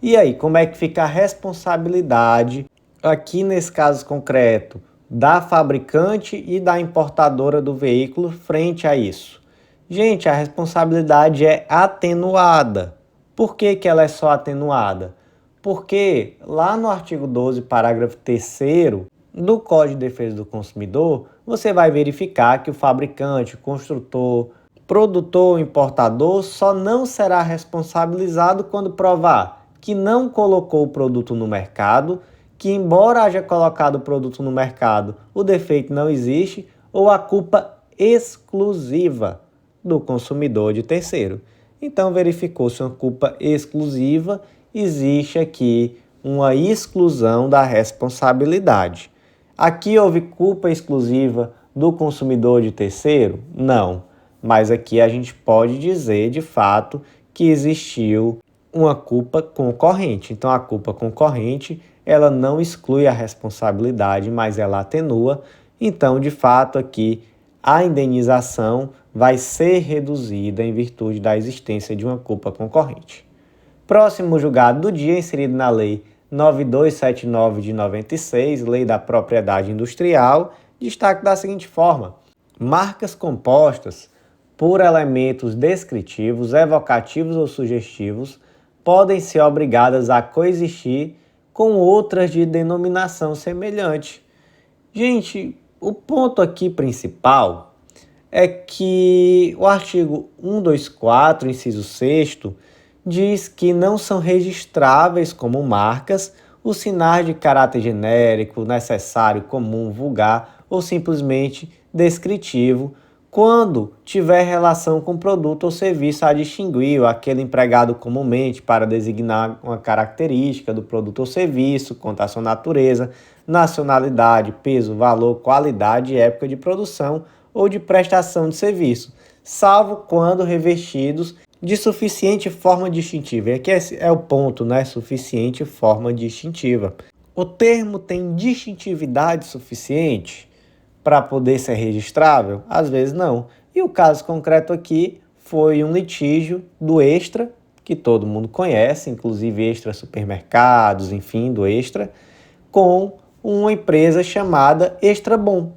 Speaker 1: E aí, como é que fica a responsabilidade, aqui nesse caso concreto, da fabricante e da importadora do veículo frente a isso? Gente, a responsabilidade é atenuada. Por que que ela é só atenuada? Porque lá no artigo 12, parágrafo 3º do Código de Defesa do Consumidor, você vai verificar que o fabricante, o construtor, produtor ou importador só não será responsabilizado quando provar que não colocou o produto no mercado, que embora haja colocado o produto no mercado, o defeito não existe, ou a culpa exclusiva do consumidor de terceiro. Então verificou-se uma culpa exclusiva, existe aqui uma exclusão da responsabilidade. Aqui houve culpa exclusiva do consumidor de terceiro? Não. Mas aqui a gente pode dizer, de fato, que existiu uma culpa concorrente. Então, a culpa concorrente, ela não exclui a responsabilidade, mas ela atenua. Então, de fato, aqui a indenização vai ser reduzida em virtude da existência de uma culpa concorrente. Próximo julgado do dia, inserido na Lei 9279 de 96, Lei da Propriedade Industrial, destaque da seguinte forma: marcas compostas por elementos descritivos, evocativos ou sugestivos podem ser obrigadas a coexistir com outras de denominação semelhante. Gente, o ponto aqui principal é que o artigo 124, inciso 6º, diz que não são registráveis como marcas os sinais de caráter genérico, necessário, comum, vulgar ou simplesmente descritivo, quando tiver relação com produto ou serviço a distinguir, aquele empregado comumente para designar uma característica do produto ou serviço, quanto à sua natureza, nacionalidade, peso, valor, qualidade e época de produção ou de prestação de serviço, salvo quando revestidos de suficiente forma distintiva. E aqui é o ponto, né? Suficiente forma distintiva. O termo tem distintividade suficiente para poder ser registrável? Às vezes não. E o caso concreto aqui foi um litígio do Extra, que todo mundo conhece, inclusive Extra Supermercados, enfim, do Extra, com uma empresa chamada Extra Bom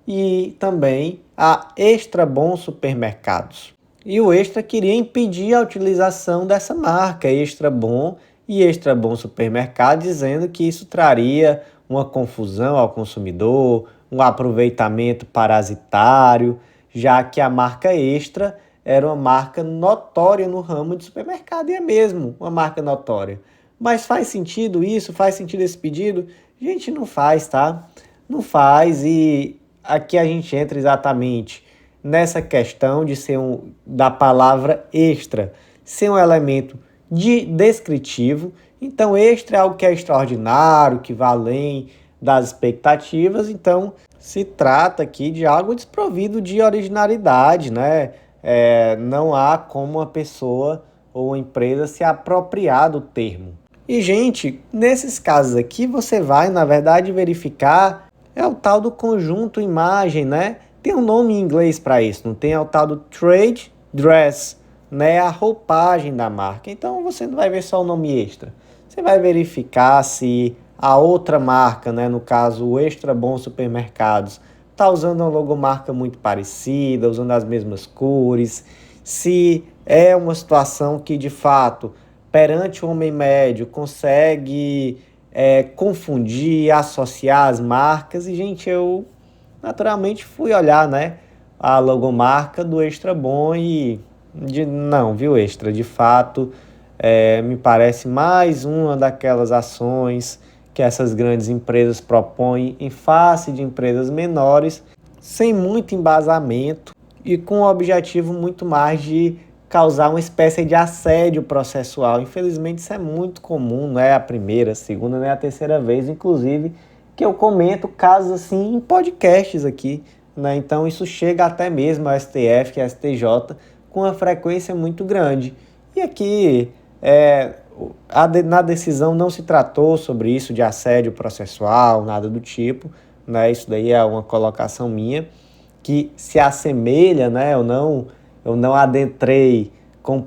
Speaker 1: e também a Extra Bom Supermercados. E o Extra queria impedir a utilização dessa marca Extra Bom e Extra Bom Supermercado, dizendo que isso traria uma confusão ao consumidor, um aproveitamento parasitário, já que a marca Extra era uma marca notória no ramo de supermercado, e é mesmo uma marca notória. Mas faz sentido isso? Faz sentido esse pedido? Gente, não faz, tá? Não faz, e aqui a gente entra exatamente nessa questão de ser da palavra extra, ser um elemento descritivo. Então, extra é algo que é extraordinário, que vai além das expectativas. Então, se trata aqui de algo desprovido de originalidade, né? Não há como uma pessoa ou uma empresa se apropriar do termo. E, gente, nesses casos aqui, você vai, na verdade, verificar é o tal do conjunto imagem, né? Tem um nome em inglês para isso, não tem? É o tal do trade dress, né? A roupagem da marca. Então, você não vai ver só o nome extra. Você vai verificar se a outra marca, né? No caso, o Extra Bom Supermercados, está usando uma logomarca muito parecida, usando as mesmas cores, se é uma situação que, de fato, perante o homem médio, consegue confundir, associar as marcas. E, gente, eu naturalmente fui olhar, né, a logomarca do Extra Bom e não, viu, Extra, de fato, me parece mais uma daquelas ações que essas grandes empresas propõem em face de empresas menores, sem muito embasamento e com o objetivo muito mais de causar uma espécie de assédio processual. Infelizmente isso é muito comum, não é a primeira, a segunda, nem a terceira vez, inclusive, que eu comento casos assim em podcasts aqui, né? Então isso chega até mesmo ao STF, que é a STJ, com uma frequência muito grande. E aqui, na decisão não se tratou sobre isso de assédio processual, nada do tipo, né? Isso daí é uma colocação minha, que se assemelha, né? Eu não adentrei com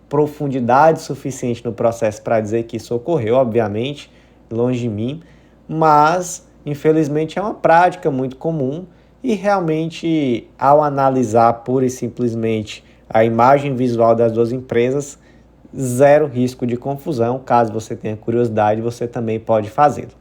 Speaker 1: profundidade suficiente no processo para dizer que isso ocorreu, obviamente, longe de mim, mas infelizmente é uma prática muito comum e realmente, ao analisar pura e simplesmente a imagem visual das duas empresas, zero risco de confusão. Caso você tenha curiosidade, você também pode fazê-lo.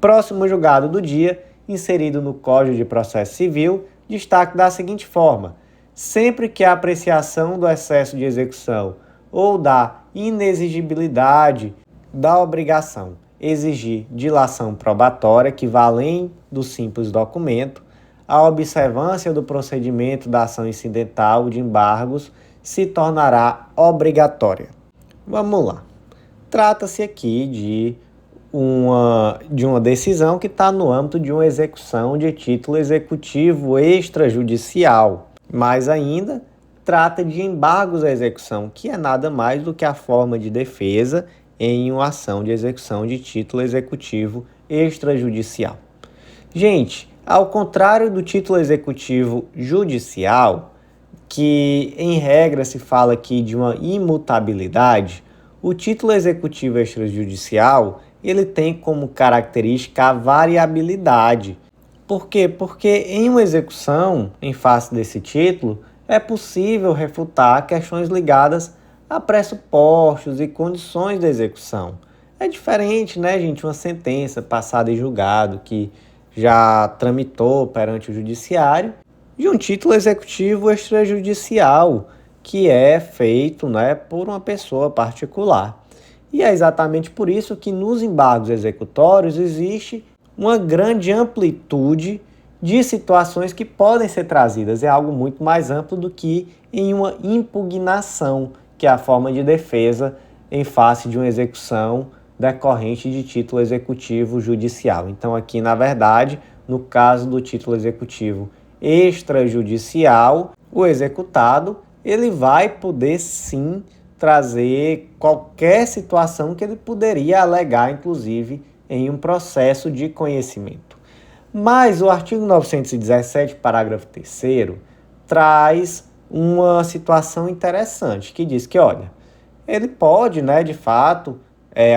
Speaker 1: Próximo julgado do dia, inserido no Código de Processo Civil, destaque da seguinte forma: sempre que a apreciação do excesso de execução ou da inexigibilidade da obrigação exigir dilação probatória que vá além do simples documento, a observância do procedimento da ação incidental de embargos se tornará obrigatória. Vamos lá. Trata-se aqui de uma decisão que está no âmbito de uma execução de título executivo extrajudicial. Mais ainda, trata de embargos à execução, que é nada mais do que a forma de defesa em uma ação de execução de título executivo extrajudicial. Gente, ao contrário do título executivo judicial, que em regra se fala aqui de uma imutabilidade, o título executivo extrajudicial ele tem como característica a variabilidade. Por quê? Porque em uma execução, em face desse título, é possível refutar questões ligadas a pressupostos e condições da execução. É diferente, né, gente, uma sentença passada em julgado que já tramitou perante o judiciário, de um título executivo extrajudicial que é feito, né, por uma pessoa particular. E é exatamente por isso que nos embargos executórios existe uma grande amplitude de situações que podem ser trazidas. É algo muito mais amplo do que em uma impugnação, que é a forma de defesa em face de uma execução decorrente de título executivo judicial. Então aqui, na verdade, no caso do título executivo extrajudicial, o executado ele vai poder sim trazer qualquer situação que ele poderia alegar, inclusive, em um processo de conhecimento. Mas o artigo 917, parágrafo 3º, traz uma situação interessante, que diz que, olha, ele pode, de fato,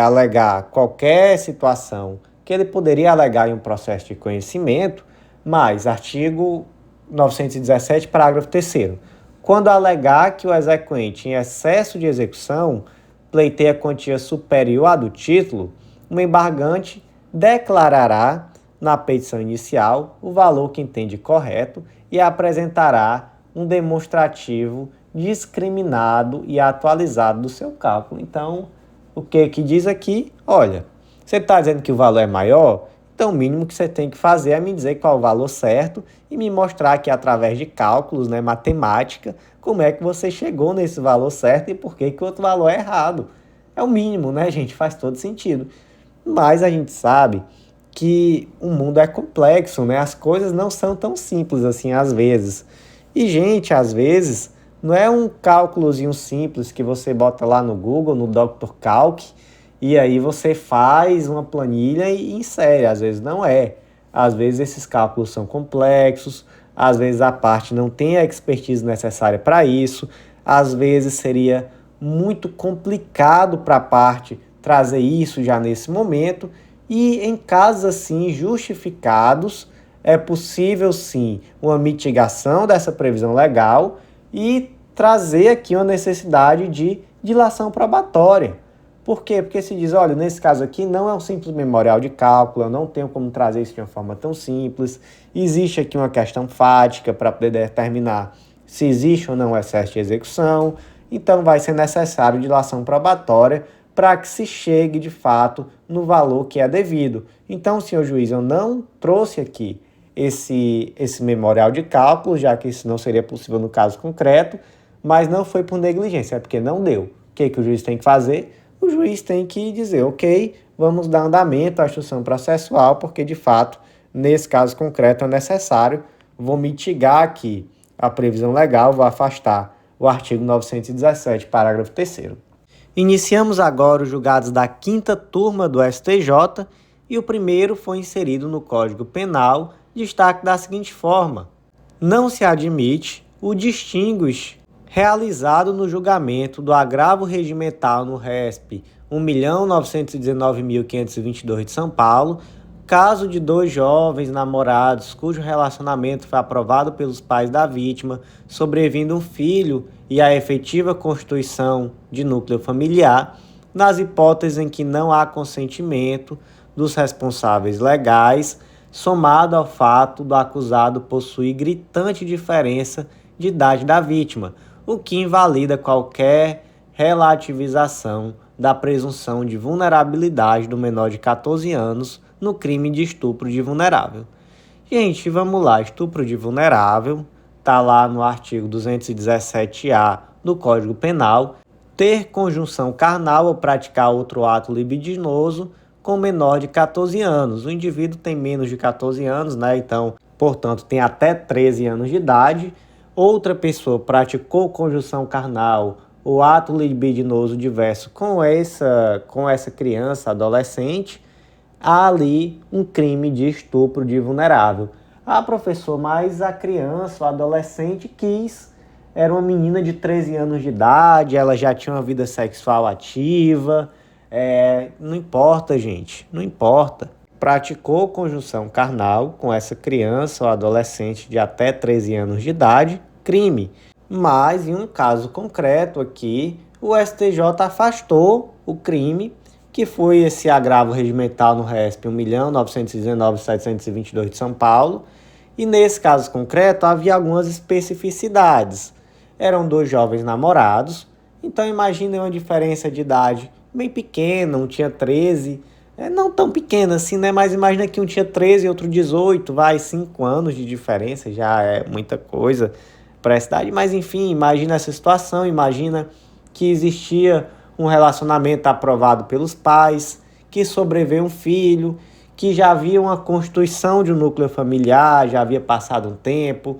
Speaker 1: alegar qualquer situação que ele poderia alegar em um processo de conhecimento, mas artigo 917, parágrafo 3º, quando alegar que o exequente em excesso de execução pleiteia quantia superior à do título, o embargante declarará na petição inicial o valor que entende correto e apresentará um demonstrativo discriminado e atualizado do seu cálculo. Então, o que diz aqui? Olha, você está dizendo que o valor é maior? Então, o mínimo que você tem que fazer é me dizer qual é o valor certo e me mostrar aqui através de cálculos, matemática, como é que você chegou nesse valor certo e por que o outro valor é errado. É o mínimo, gente? Faz todo sentido. Mas a gente sabe que o mundo é complexo, As coisas não são tão simples assim às vezes. E, gente, às vezes, não é um cálculozinho simples que você bota lá no Google, no Dr. Calc, e aí você faz uma planilha e insere. Às vezes não é. Às vezes esses cálculos são complexos, às vezes a parte não tem a expertise necessária para isso, às vezes seria muito complicado para a parte trazer isso já nesse momento, e em casos assim justificados, é possível sim uma mitigação dessa previsão legal e trazer aqui uma necessidade de dilação probatória. Por quê? Porque se diz, olha, nesse caso aqui não é um simples memorial de cálculo, eu não tenho como trazer isso de uma forma tão simples, existe aqui uma questão fática para poder determinar se existe ou não excesso de execução, então vai ser necessário dilação probatória para que se chegue de fato no valor que é devido. Então, senhor juiz, eu não trouxe aqui esse memorial de cálculo, já que isso não seria possível no caso concreto, mas não foi por negligência, é porque não deu. O que o juiz tem que fazer? O juiz tem que dizer, ok, vamos dar andamento à instrução processual, porque de fato, nesse caso concreto é necessário, vou mitigar aqui a previsão legal, vou afastar o artigo 917, parágrafo 3º. Iniciamos agora os julgados da 5ª turma do STJ e o primeiro foi inserido no Código Penal, destaque da seguinte forma: não se admite o distinguish realizado no julgamento do agravo regimental no RESP 1.919.522 de São Paulo, caso de 2 jovens namorados cujo relacionamento foi aprovado pelos pais da vítima, sobrevindo um filho e a efetiva constituição de núcleo familiar, nas hipóteses em que não há consentimento dos responsáveis legais, somado ao fato do acusado possuir gritante diferença de idade da vítima, o que invalida qualquer relativização da presunção de vulnerabilidade do menor de 14 anos no crime de estupro de vulnerável. Gente, vamos lá, estupro de vulnerável, está lá no artigo 217-A do Código Penal, ter conjunção carnal ou praticar outro ato libidinoso com menor de 14 anos. O indivíduo tem menos de 14 anos, então, portanto, tem até 13 anos de idade. Outra pessoa praticou conjunção carnal ou ato libidinoso diverso com essa criança, adolescente, há ali um crime de estupro de vulnerável. Ah, professor, mas a criança, o adolescente era uma menina de 13 anos de idade, ela já tinha uma vida sexual ativa. Não importa, gente, não importa. Praticou conjunção carnal com essa criança ou adolescente de até 13 anos de idade, crime. Mas, em um caso concreto aqui, o STJ afastou o crime, que foi esse agravo regimental no RESP 1.919.722 de São Paulo, e nesse caso concreto havia algumas especificidades. Eram 2 jovens namorados, então imaginem uma diferença de idade bem pequena, um tinha 13, não tão pequena assim, mas imagina que um tinha 13 e outro 18, 5 anos de diferença, já é muita coisa para essa idade, mas enfim, imagina essa situação, imagina que existia um relacionamento aprovado pelos pais, que sobreveio um filho, que já havia uma constituição de um núcleo familiar, já havia passado um tempo,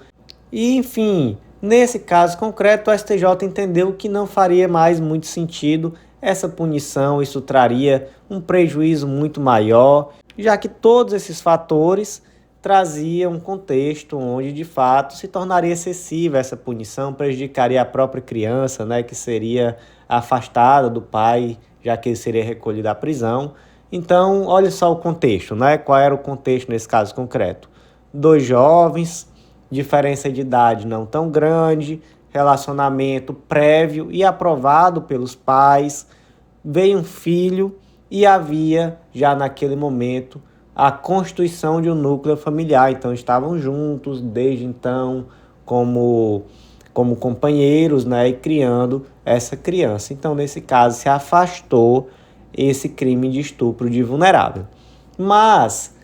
Speaker 1: e enfim, Nesse caso concreto, o STJ entendeu que não faria mais muito sentido essa punição, isso traria um prejuízo muito maior, já que todos esses fatores traziam um contexto onde de fato se tornaria excessiva essa punição, prejudicaria a própria criança, né, que seria afastada do pai, já que ele seria recolhido à prisão. Então, olha só o contexto, né? Qual era o contexto nesse caso concreto? Dois jovens, diferença de idade não tão grande, relacionamento prévio e aprovado pelos pais, veio um filho e havia já naquele momento a constituição de um núcleo familiar. Então estavam juntos desde então como companheiros, né, e criando essa criança. Então nesse caso se afastou esse crime de estupro de vulnerável. Mas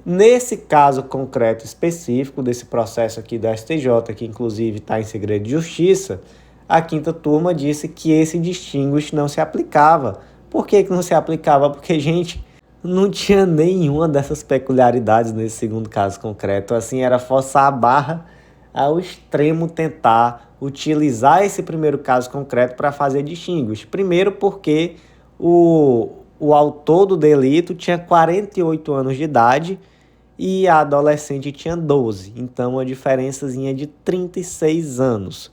Speaker 1: nesse caso concreto específico desse processo aqui do STJ, que inclusive está em segredo de justiça, a quinta turma disse que esse distinguish não se aplicava. Por que não se aplicava? Porque, gente, não tinha nenhuma dessas peculiaridades nesse segundo caso concreto. Assim, era forçar a barra ao extremo tentar utilizar esse primeiro caso concreto para fazer distinguish. Primeiro porque o autor do delito tinha 48 anos de idade e a adolescente tinha 12. Então, uma diferençazinha de 36 anos.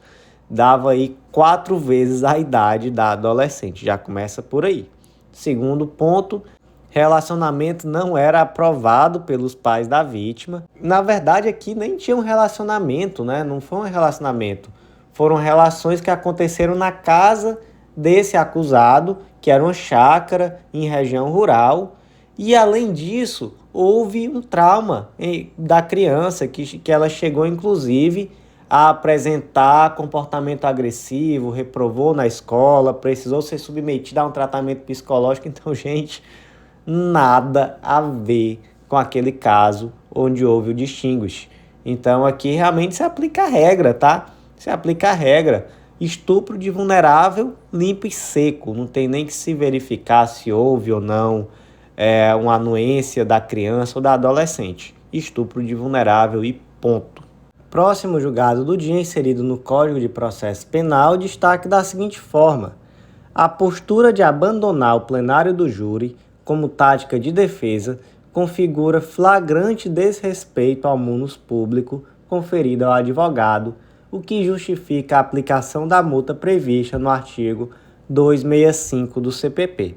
Speaker 1: Dava aí 4 vezes a idade da adolescente. Já começa por aí. Segundo ponto, relacionamento não era aprovado pelos pais da vítima. Na verdade, aqui nem tinha um relacionamento, né? Não foi um relacionamento. Foram relações que aconteceram na casa desse acusado, que era uma chácara em região rural. E, além disso, houve um trauma da criança, que ela chegou, inclusive, a apresentar comportamento agressivo, reprovou na escola, precisou ser submetida a um tratamento psicológico. Então, gente, nada a ver com aquele caso onde houve o distinguish. Então, aqui realmente se aplica a regra, tá? Se aplica a regra. Estupro de vulnerável, limpo e seco. Não tem nem que se verificar se houve ou não uma anuência da criança ou da adolescente. Estupro de vulnerável e ponto. Próximo julgado do dia, inserido no Código de Processo Penal, destaque da seguinte forma: a postura de abandonar o plenário do júri como tática de defesa configura flagrante desrespeito ao munus público conferido ao advogado, o que justifica a aplicação da multa prevista no artigo 265 do CPP.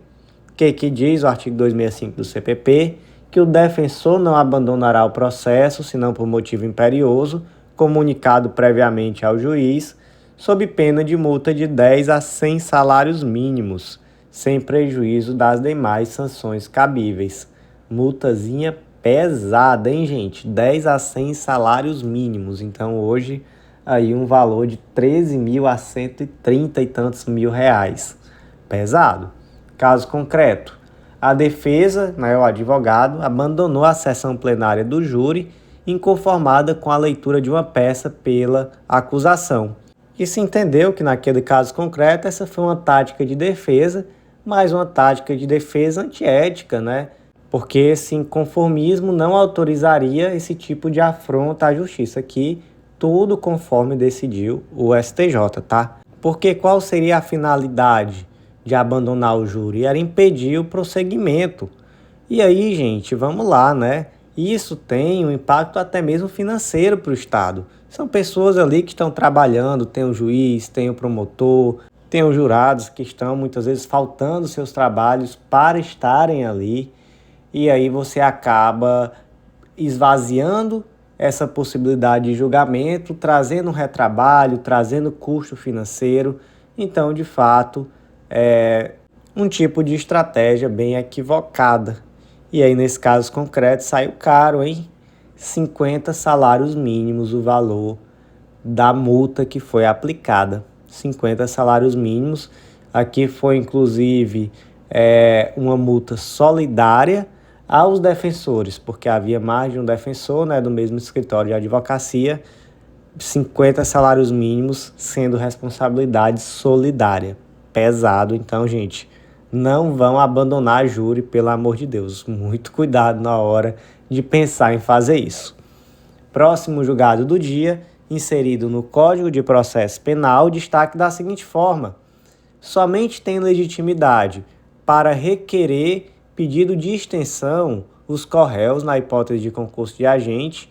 Speaker 1: Que diz o artigo 265 do CPP? Que o defensor não abandonará o processo, senão por motivo imperioso, comunicado previamente ao juiz, sob pena de multa de 10 a 100 salários mínimos, sem prejuízo das demais sanções cabíveis. Multazinha pesada, hein, gente? 10 a 100 salários mínimos. Então, hoje, aí um valor de 13 mil a 130 e tantos mil reais. Pesado. Caso concreto, a defesa, né, o advogado, abandonou a sessão plenária do júri inconformada com a leitura de uma peça pela acusação. E se entendeu que naquele caso concreto essa foi uma tática de defesa, mas uma tática de defesa antiética, né? Porque esse inconformismo não autorizaria esse tipo de afronta à justiça aqui, tudo conforme decidiu o STJ, tá? Porque qual seria a finalidade de abandonar o júri? Era impedir o prosseguimento. E aí, gente, vamos lá, né? Isso tem um impacto até mesmo financeiro para o Estado. São pessoas ali que estão trabalhando, tem o juiz, tem o promotor, tem os jurados que estão muitas vezes faltando seus trabalhos para estarem ali. E aí você acaba esvaziando essa possibilidade de julgamento, trazendo retrabalho, trazendo custo financeiro. Então, de fato, é um tipo de estratégia bem equivocada. E aí, nesse caso concreto, saiu caro, hein? 50 salários mínimos o valor da multa que foi aplicada. 50 salários mínimos. Aqui foi, inclusive, uma multa solidária aos defensores, porque havia mais de um defensor, né, do mesmo escritório de advocacia. 50 salários mínimos sendo responsabilidade solidária. Pesado. Então, gente, não vão abandonar júri, pelo amor de Deus. Muito cuidado na hora de pensar em fazer isso. Próximo julgado do dia, inserido no Código de Processo Penal, destaque da seguinte forma: somente tem legitimidade para requerer pedido de extensão os corréus na hipótese de concurso de agente,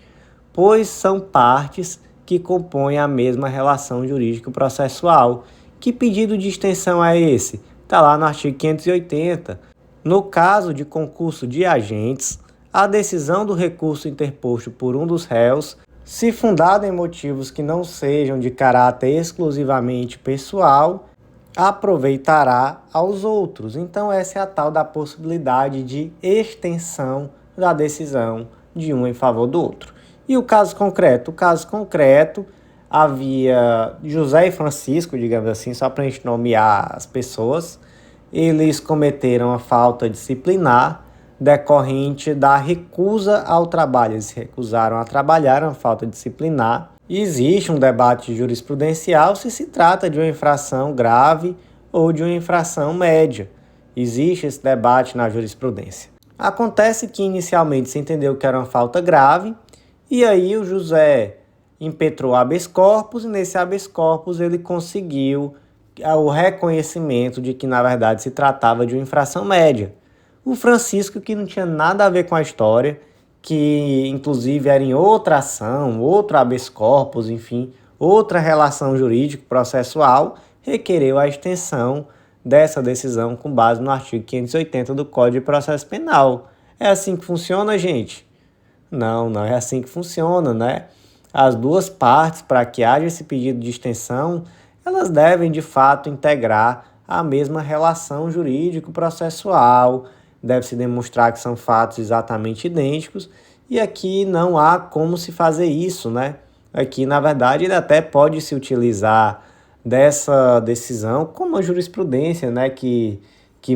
Speaker 1: pois são partes que compõem a mesma relação jurídico-processual. Que pedido de extensão é esse? Está lá no artigo 580. No caso de concurso de agentes, a decisão do recurso interposto por um dos réus, se fundada em motivos que não sejam de caráter exclusivamente pessoal, aproveitará aos outros. Então essa é a tal da possibilidade de extensão da decisão de um em favor do outro. E o caso concreto? O caso concreto, havia José e Francisco, digamos assim, só para a gente nomear as pessoas. Eles cometeram a falta disciplinar decorrente da recusa ao trabalho. Eles se recusaram a trabalhar, uma falta disciplinar. Existe um debate jurisprudencial se trata de uma infração grave ou de uma infração média. Existe esse debate na jurisprudência. Acontece que inicialmente se entendeu que era uma falta grave, e aí o José impetrou habeas corpus, e nesse habeas corpus ele conseguiu o reconhecimento de que na verdade se tratava de uma infração média. O Francisco, que não tinha nada a ver com a história, que inclusive era em outra ação, outro habeas corpus, enfim, outra relação jurídico-processual, requereu a extensão dessa decisão com base no artigo 580 do Código de Processo Penal. É assim que funciona, gente? Não é assim que funciona, né? As duas partes, para que haja esse pedido de extensão, elas devem de fato integrar a mesma relação jurídico-processual, deve-se demonstrar que são fatos exatamente idênticos, e aqui não há como se fazer isso, né? Aqui, na verdade, ele até pode se utilizar dessa decisão como uma jurisprudência, né? Que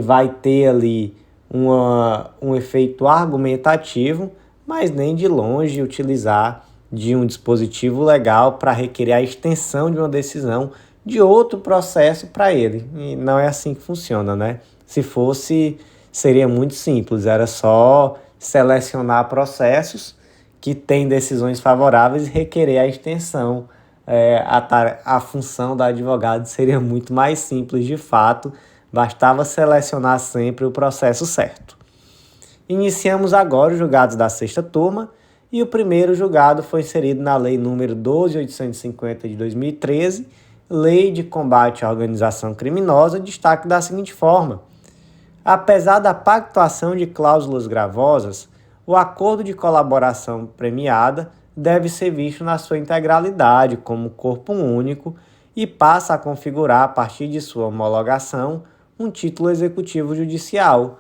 Speaker 1: vai ter ali um efeito argumentativo, mas nem de longe utilizar de um dispositivo legal para requerer a extensão de uma decisão de outro processo para ele. E não é assim que funciona, né? Se fosse, seria muito simples, era só selecionar processos que têm decisões favoráveis e requerer a extensão. A função da advogado seria muito mais simples de fato, bastava selecionar sempre o processo certo. Iniciamos agora os julgados da sexta turma, e o primeiro julgado foi inserido na Lei nº 12.850 de 2013, Lei de Combate à Organização Criminosa, destaque da seguinte forma: apesar da pactuação de cláusulas gravosas, o acordo de colaboração premiada deve ser visto na sua integralidade como corpo único e passa a configurar, a partir de sua homologação, um título executivo judicial.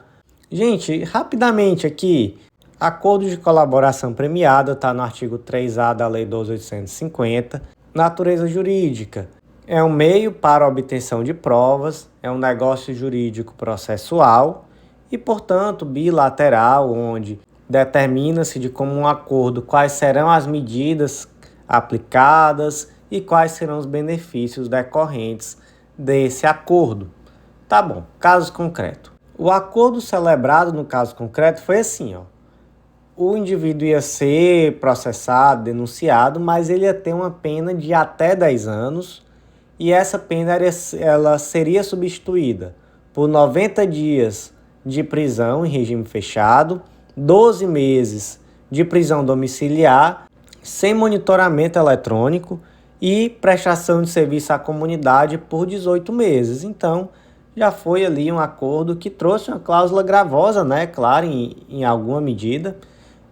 Speaker 1: Gente, rapidamente aqui, acordo de colaboração premiada está no artigo 3A da Lei 12.850, natureza jurídica. É um meio para a obtenção de provas, é um negócio jurídico processual e, portanto, bilateral, onde determina-se de comum acordo quais serão as medidas aplicadas e quais serão os benefícios decorrentes desse acordo. Tá bom, caso concreto. O acordo celebrado no caso concreto foi assim, ó. O indivíduo ia ser processado, denunciado, mas ele ia ter uma pena de até 10 anos, e essa pena ela seria substituída por 90 dias de prisão em regime fechado, 12 meses de prisão domiciliar, sem monitoramento eletrônico e prestação de serviço à comunidade por 18 meses. Então, já foi ali um acordo que trouxe uma cláusula gravosa, né? Claro, em alguma medida,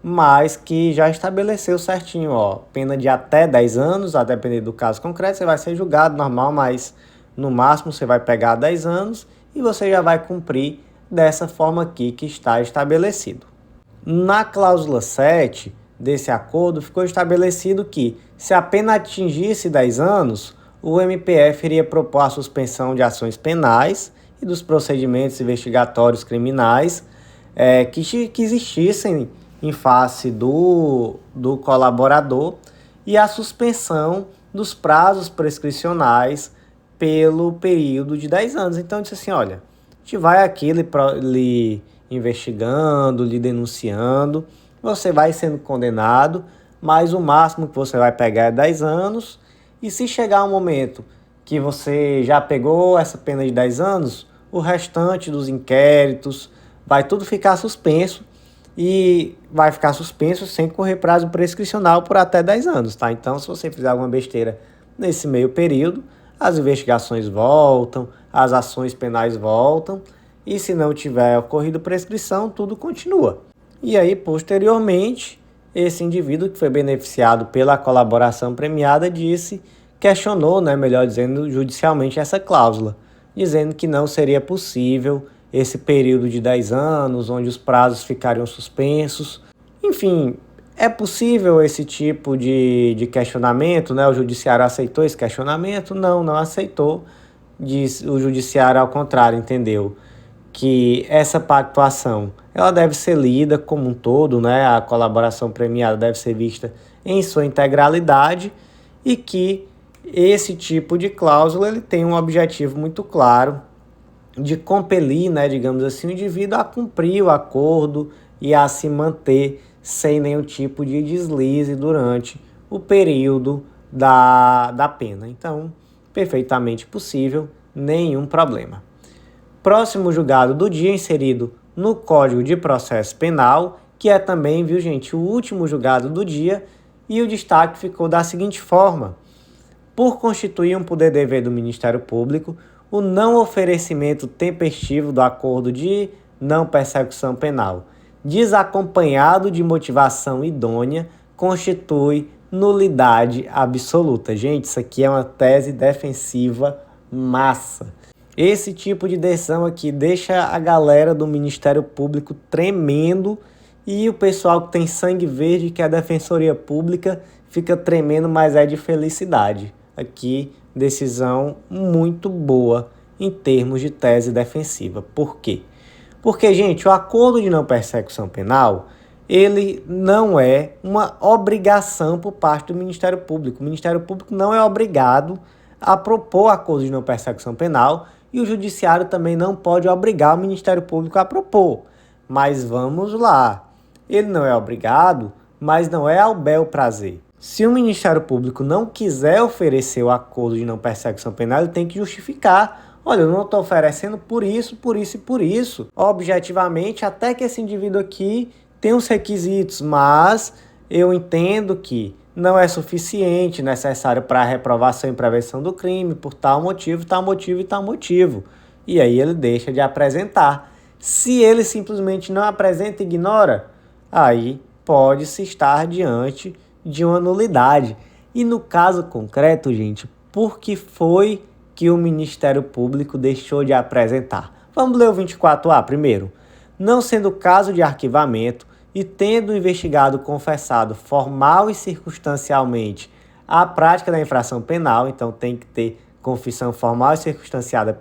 Speaker 1: mas que já estabeleceu certinho, ó, pena de até 10 anos, a depender do caso concreto, você vai ser julgado normal, mas no máximo você vai pegar 10 anos e você já vai cumprir dessa forma aqui que está estabelecido. Na cláusula 7 desse acordo ficou estabelecido que, se a pena atingisse 10 anos, o MPF iria propor a suspensão de ações penais e dos procedimentos investigatórios criminais que existissem em face do colaborador e a suspensão dos prazos prescricionais pelo período de 10 anos. Então, disse assim, olha, a gente vai aqui lhe investigando, lhe denunciando, você vai sendo condenado, mas o máximo que você vai pegar é 10 anos. E se chegar um momento que você já pegou essa pena de 10 anos, o restante dos inquéritos vai tudo ficar suspenso e vai ficar suspenso sem correr prazo prescricional por até 10 anos, tá? Então, se você fizer alguma besteira nesse meio período, as investigações voltam, as ações penais voltam, e se não tiver ocorrido prescrição, tudo continua. E aí, posteriormente, esse indivíduo que foi beneficiado pela colaboração premiada questionou, né, melhor dizendo, judicialmente essa cláusula, dizendo que não seria possível esse período de 10 anos, onde os prazos ficariam suspensos. Enfim, é possível esse tipo de questionamento, né? O judiciário aceitou esse questionamento? Não aceitou. O judiciário, ao contrário, entendeu que essa pactuação ela deve ser lida como um todo, né? A colaboração premiada deve ser vista em sua integralidade e que esse tipo de cláusula ele tem um objetivo muito claro de compelir, né, digamos assim, o indivíduo a cumprir o acordo e a se manter sem nenhum tipo de deslize durante o período da pena. Então, perfeitamente possível, nenhum problema. Próximo julgado do dia inserido no Código de Processo Penal, que é também, viu gente, o último julgado do dia, e o destaque ficou da seguinte forma: por constituir um poder-dever do Ministério Público, o não oferecimento tempestivo do acordo de não persecução penal, desacompanhado de motivação idônea, constitui nulidade absoluta. Gente, isso aqui é uma tese defensiva massa. Esse tipo de decisão aqui deixa a galera do Ministério Público tremendo e o pessoal que tem sangue verde, que é a Defensoria Pública, fica tremendo, mas é de felicidade. Aqui, decisão muito boa em termos de tese defensiva. Por quê? Porque, gente, o acordo de não persecução penal, ele não é uma obrigação por parte do Ministério Público. O Ministério Público não é obrigado a propor acordo de não persecução penal e o Judiciário também não pode obrigar o Ministério Público a propor. Mas vamos lá, ele não é obrigado, mas não é ao bel prazer. Se o Ministério Público não quiser oferecer o acordo de não persecução penal, ele tem que justificar. Olha, eu não estou oferecendo por isso, por isso e por isso. Objetivamente, até que esse indivíduo aqui tem os requisitos, mas eu entendo que não é suficiente, necessário para a reprovação e prevenção do crime, por tal motivo, tal motivo e tal motivo. E aí ele deixa de apresentar. Se ele simplesmente não apresenta e ignora, aí pode-se estar diante de uma nulidade. E no caso concreto, gente, por que foi que o Ministério Público deixou de apresentar? Vamos ler o 24A primeiro. Não sendo caso de arquivamento e tendo o investigado confessado formal e circunstancialmente a prática da infração penal, então tem que ter confissão formal e circunstanciada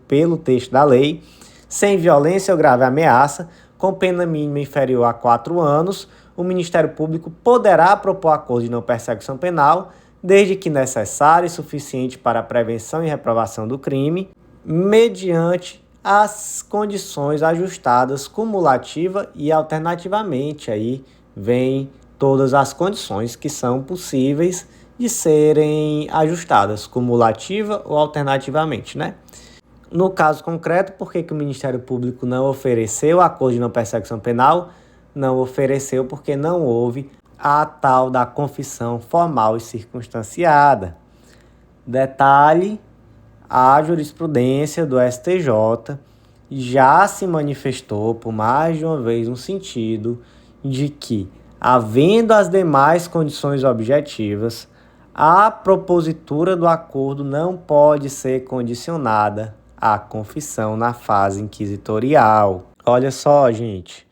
Speaker 1: pelo texto da lei, sem violência ou grave ameaça, com pena mínima inferior a 4 anos, o Ministério Público poderá propor acordo de não persecução penal, desde que necessário e suficiente para a prevenção e reprovação do crime, mediante as condições ajustadas cumulativa e alternativamente. Aí vem todas as condições que são possíveis de serem ajustadas, cumulativa ou alternativamente, né? No caso concreto, por que o Ministério Público não ofereceu acordo de não persecução penal? Não ofereceu porque não houve a tal da confissão formal e circunstanciada. Detalhe: a jurisprudência do STJ já se manifestou por mais de uma vez no sentido de que, havendo as demais condições objetivas, a propositura do acordo não pode ser condicionada à confissão na fase inquisitorial. Olha só, gente,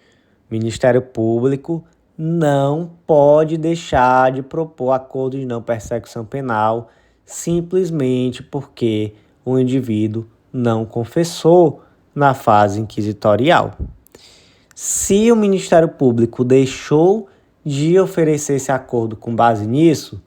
Speaker 1: o Ministério Público não pode deixar de propor acordo de não persecução penal simplesmente porque o indivíduo não confessou na fase inquisitorial. Se o Ministério Público deixou de oferecer esse acordo com base nisso,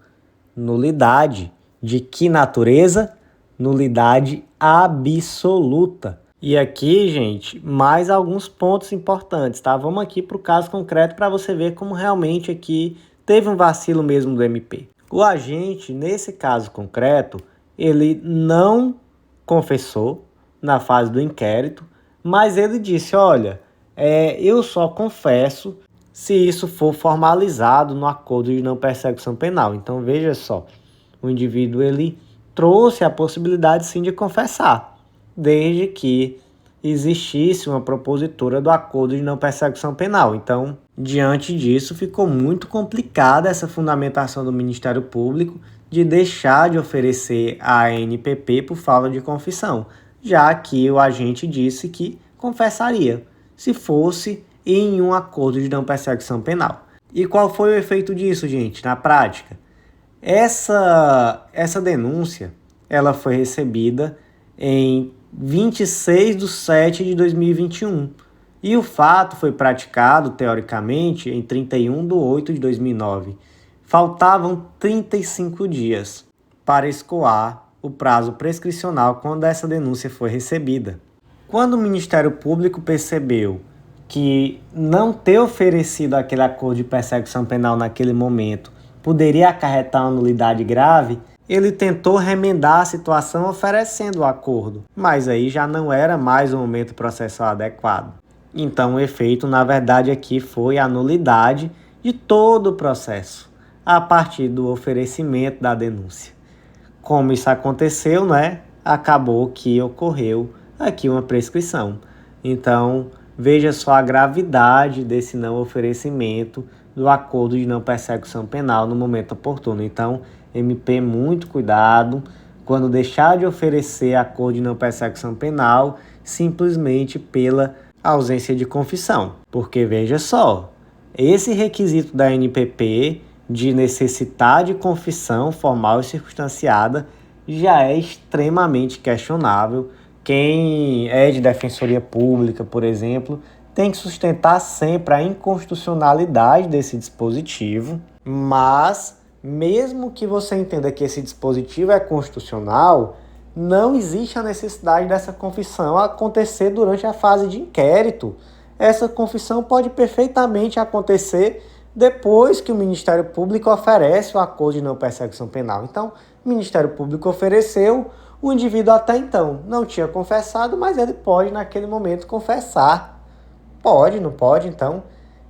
Speaker 1: nulidade. De que natureza? Nulidade absoluta. E aqui, gente, mais alguns pontos importantes, tá? Vamos aqui para o caso concreto para você ver como realmente aqui teve um vacilo mesmo do MP. O agente, nesse caso concreto, ele não confessou na fase do inquérito, mas ele disse, olha, eu só confesso se isso for formalizado no acordo de não persecução penal. Então veja só, o indivíduo ele trouxe a possibilidade sim de confessar, desde que existisse uma propositura do acordo de não persecução penal. Então, diante disso, ficou muito complicada essa fundamentação do Ministério Público de deixar de oferecer a ANPP por falta de confissão, já que o agente disse que confessaria, se fosse em um acordo de não persecução penal. E qual foi o efeito disso, gente, na prática? Essa denúncia ela foi recebida em 26/7/2021 e o fato foi praticado, teoricamente, em 31/8/2009. Faltavam 35 dias para escoar o prazo prescricional quando essa denúncia foi recebida. Quando o Ministério Público percebeu que não ter oferecido aquele acordo de persecução penal naquele momento poderia acarretar uma nulidade grave, ele tentou remendar a situação oferecendo o acordo, mas aí já não era mais o momento processual adequado. Então o efeito, na verdade, aqui foi a nulidade de todo o processo, a partir do oferecimento da denúncia. Como isso aconteceu, acabou que ocorreu aqui uma prescrição. Então, veja só a gravidade desse não oferecimento do acordo de não persecução penal no momento oportuno. Então, MP, muito cuidado quando deixar de oferecer acordo de não persecução penal simplesmente pela ausência de confissão. Porque, veja só, esse requisito da NPP de necessitar de confissão formal e circunstanciada já é extremamente questionável. Quem é de defensoria pública, por exemplo, tem que sustentar sempre a inconstitucionalidade desse dispositivo, mas mesmo que você entenda que esse dispositivo é constitucional, não existe a necessidade dessa confissão acontecer durante a fase de inquérito. Essa confissão pode perfeitamente acontecer depois que o Ministério Público oferece o acordo de não persecução penal. Então, o Ministério Público ofereceu, o indivíduo até então não tinha confessado, mas ele pode naquele momento confessar. Pode, não pode? Então,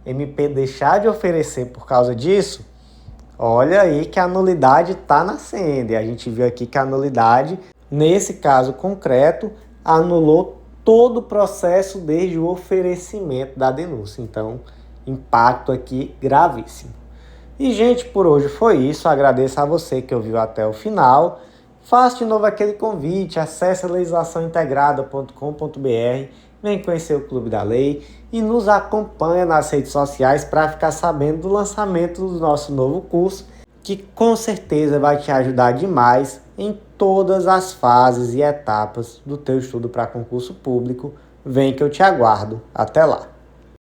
Speaker 1: MP deixar de oferecer por causa disso, olha aí que a nulidade está nascendo. E a gente viu aqui que a nulidade, nesse caso concreto, anulou todo o processo desde o oferecimento da denúncia. Então, impacto aqui gravíssimo. E, gente, por hoje foi isso. Agradeço a você que ouviu até o final. Faço de novo aquele convite. Acesse legislaçãointegrada.com.br. Vem conhecer o Clube da Lei e nos acompanha nas redes sociais para ficar sabendo do lançamento do nosso novo curso, que com certeza vai te ajudar demais em todas as fases e etapas do teu estudo para concurso público. Vem que eu te aguardo. Até lá!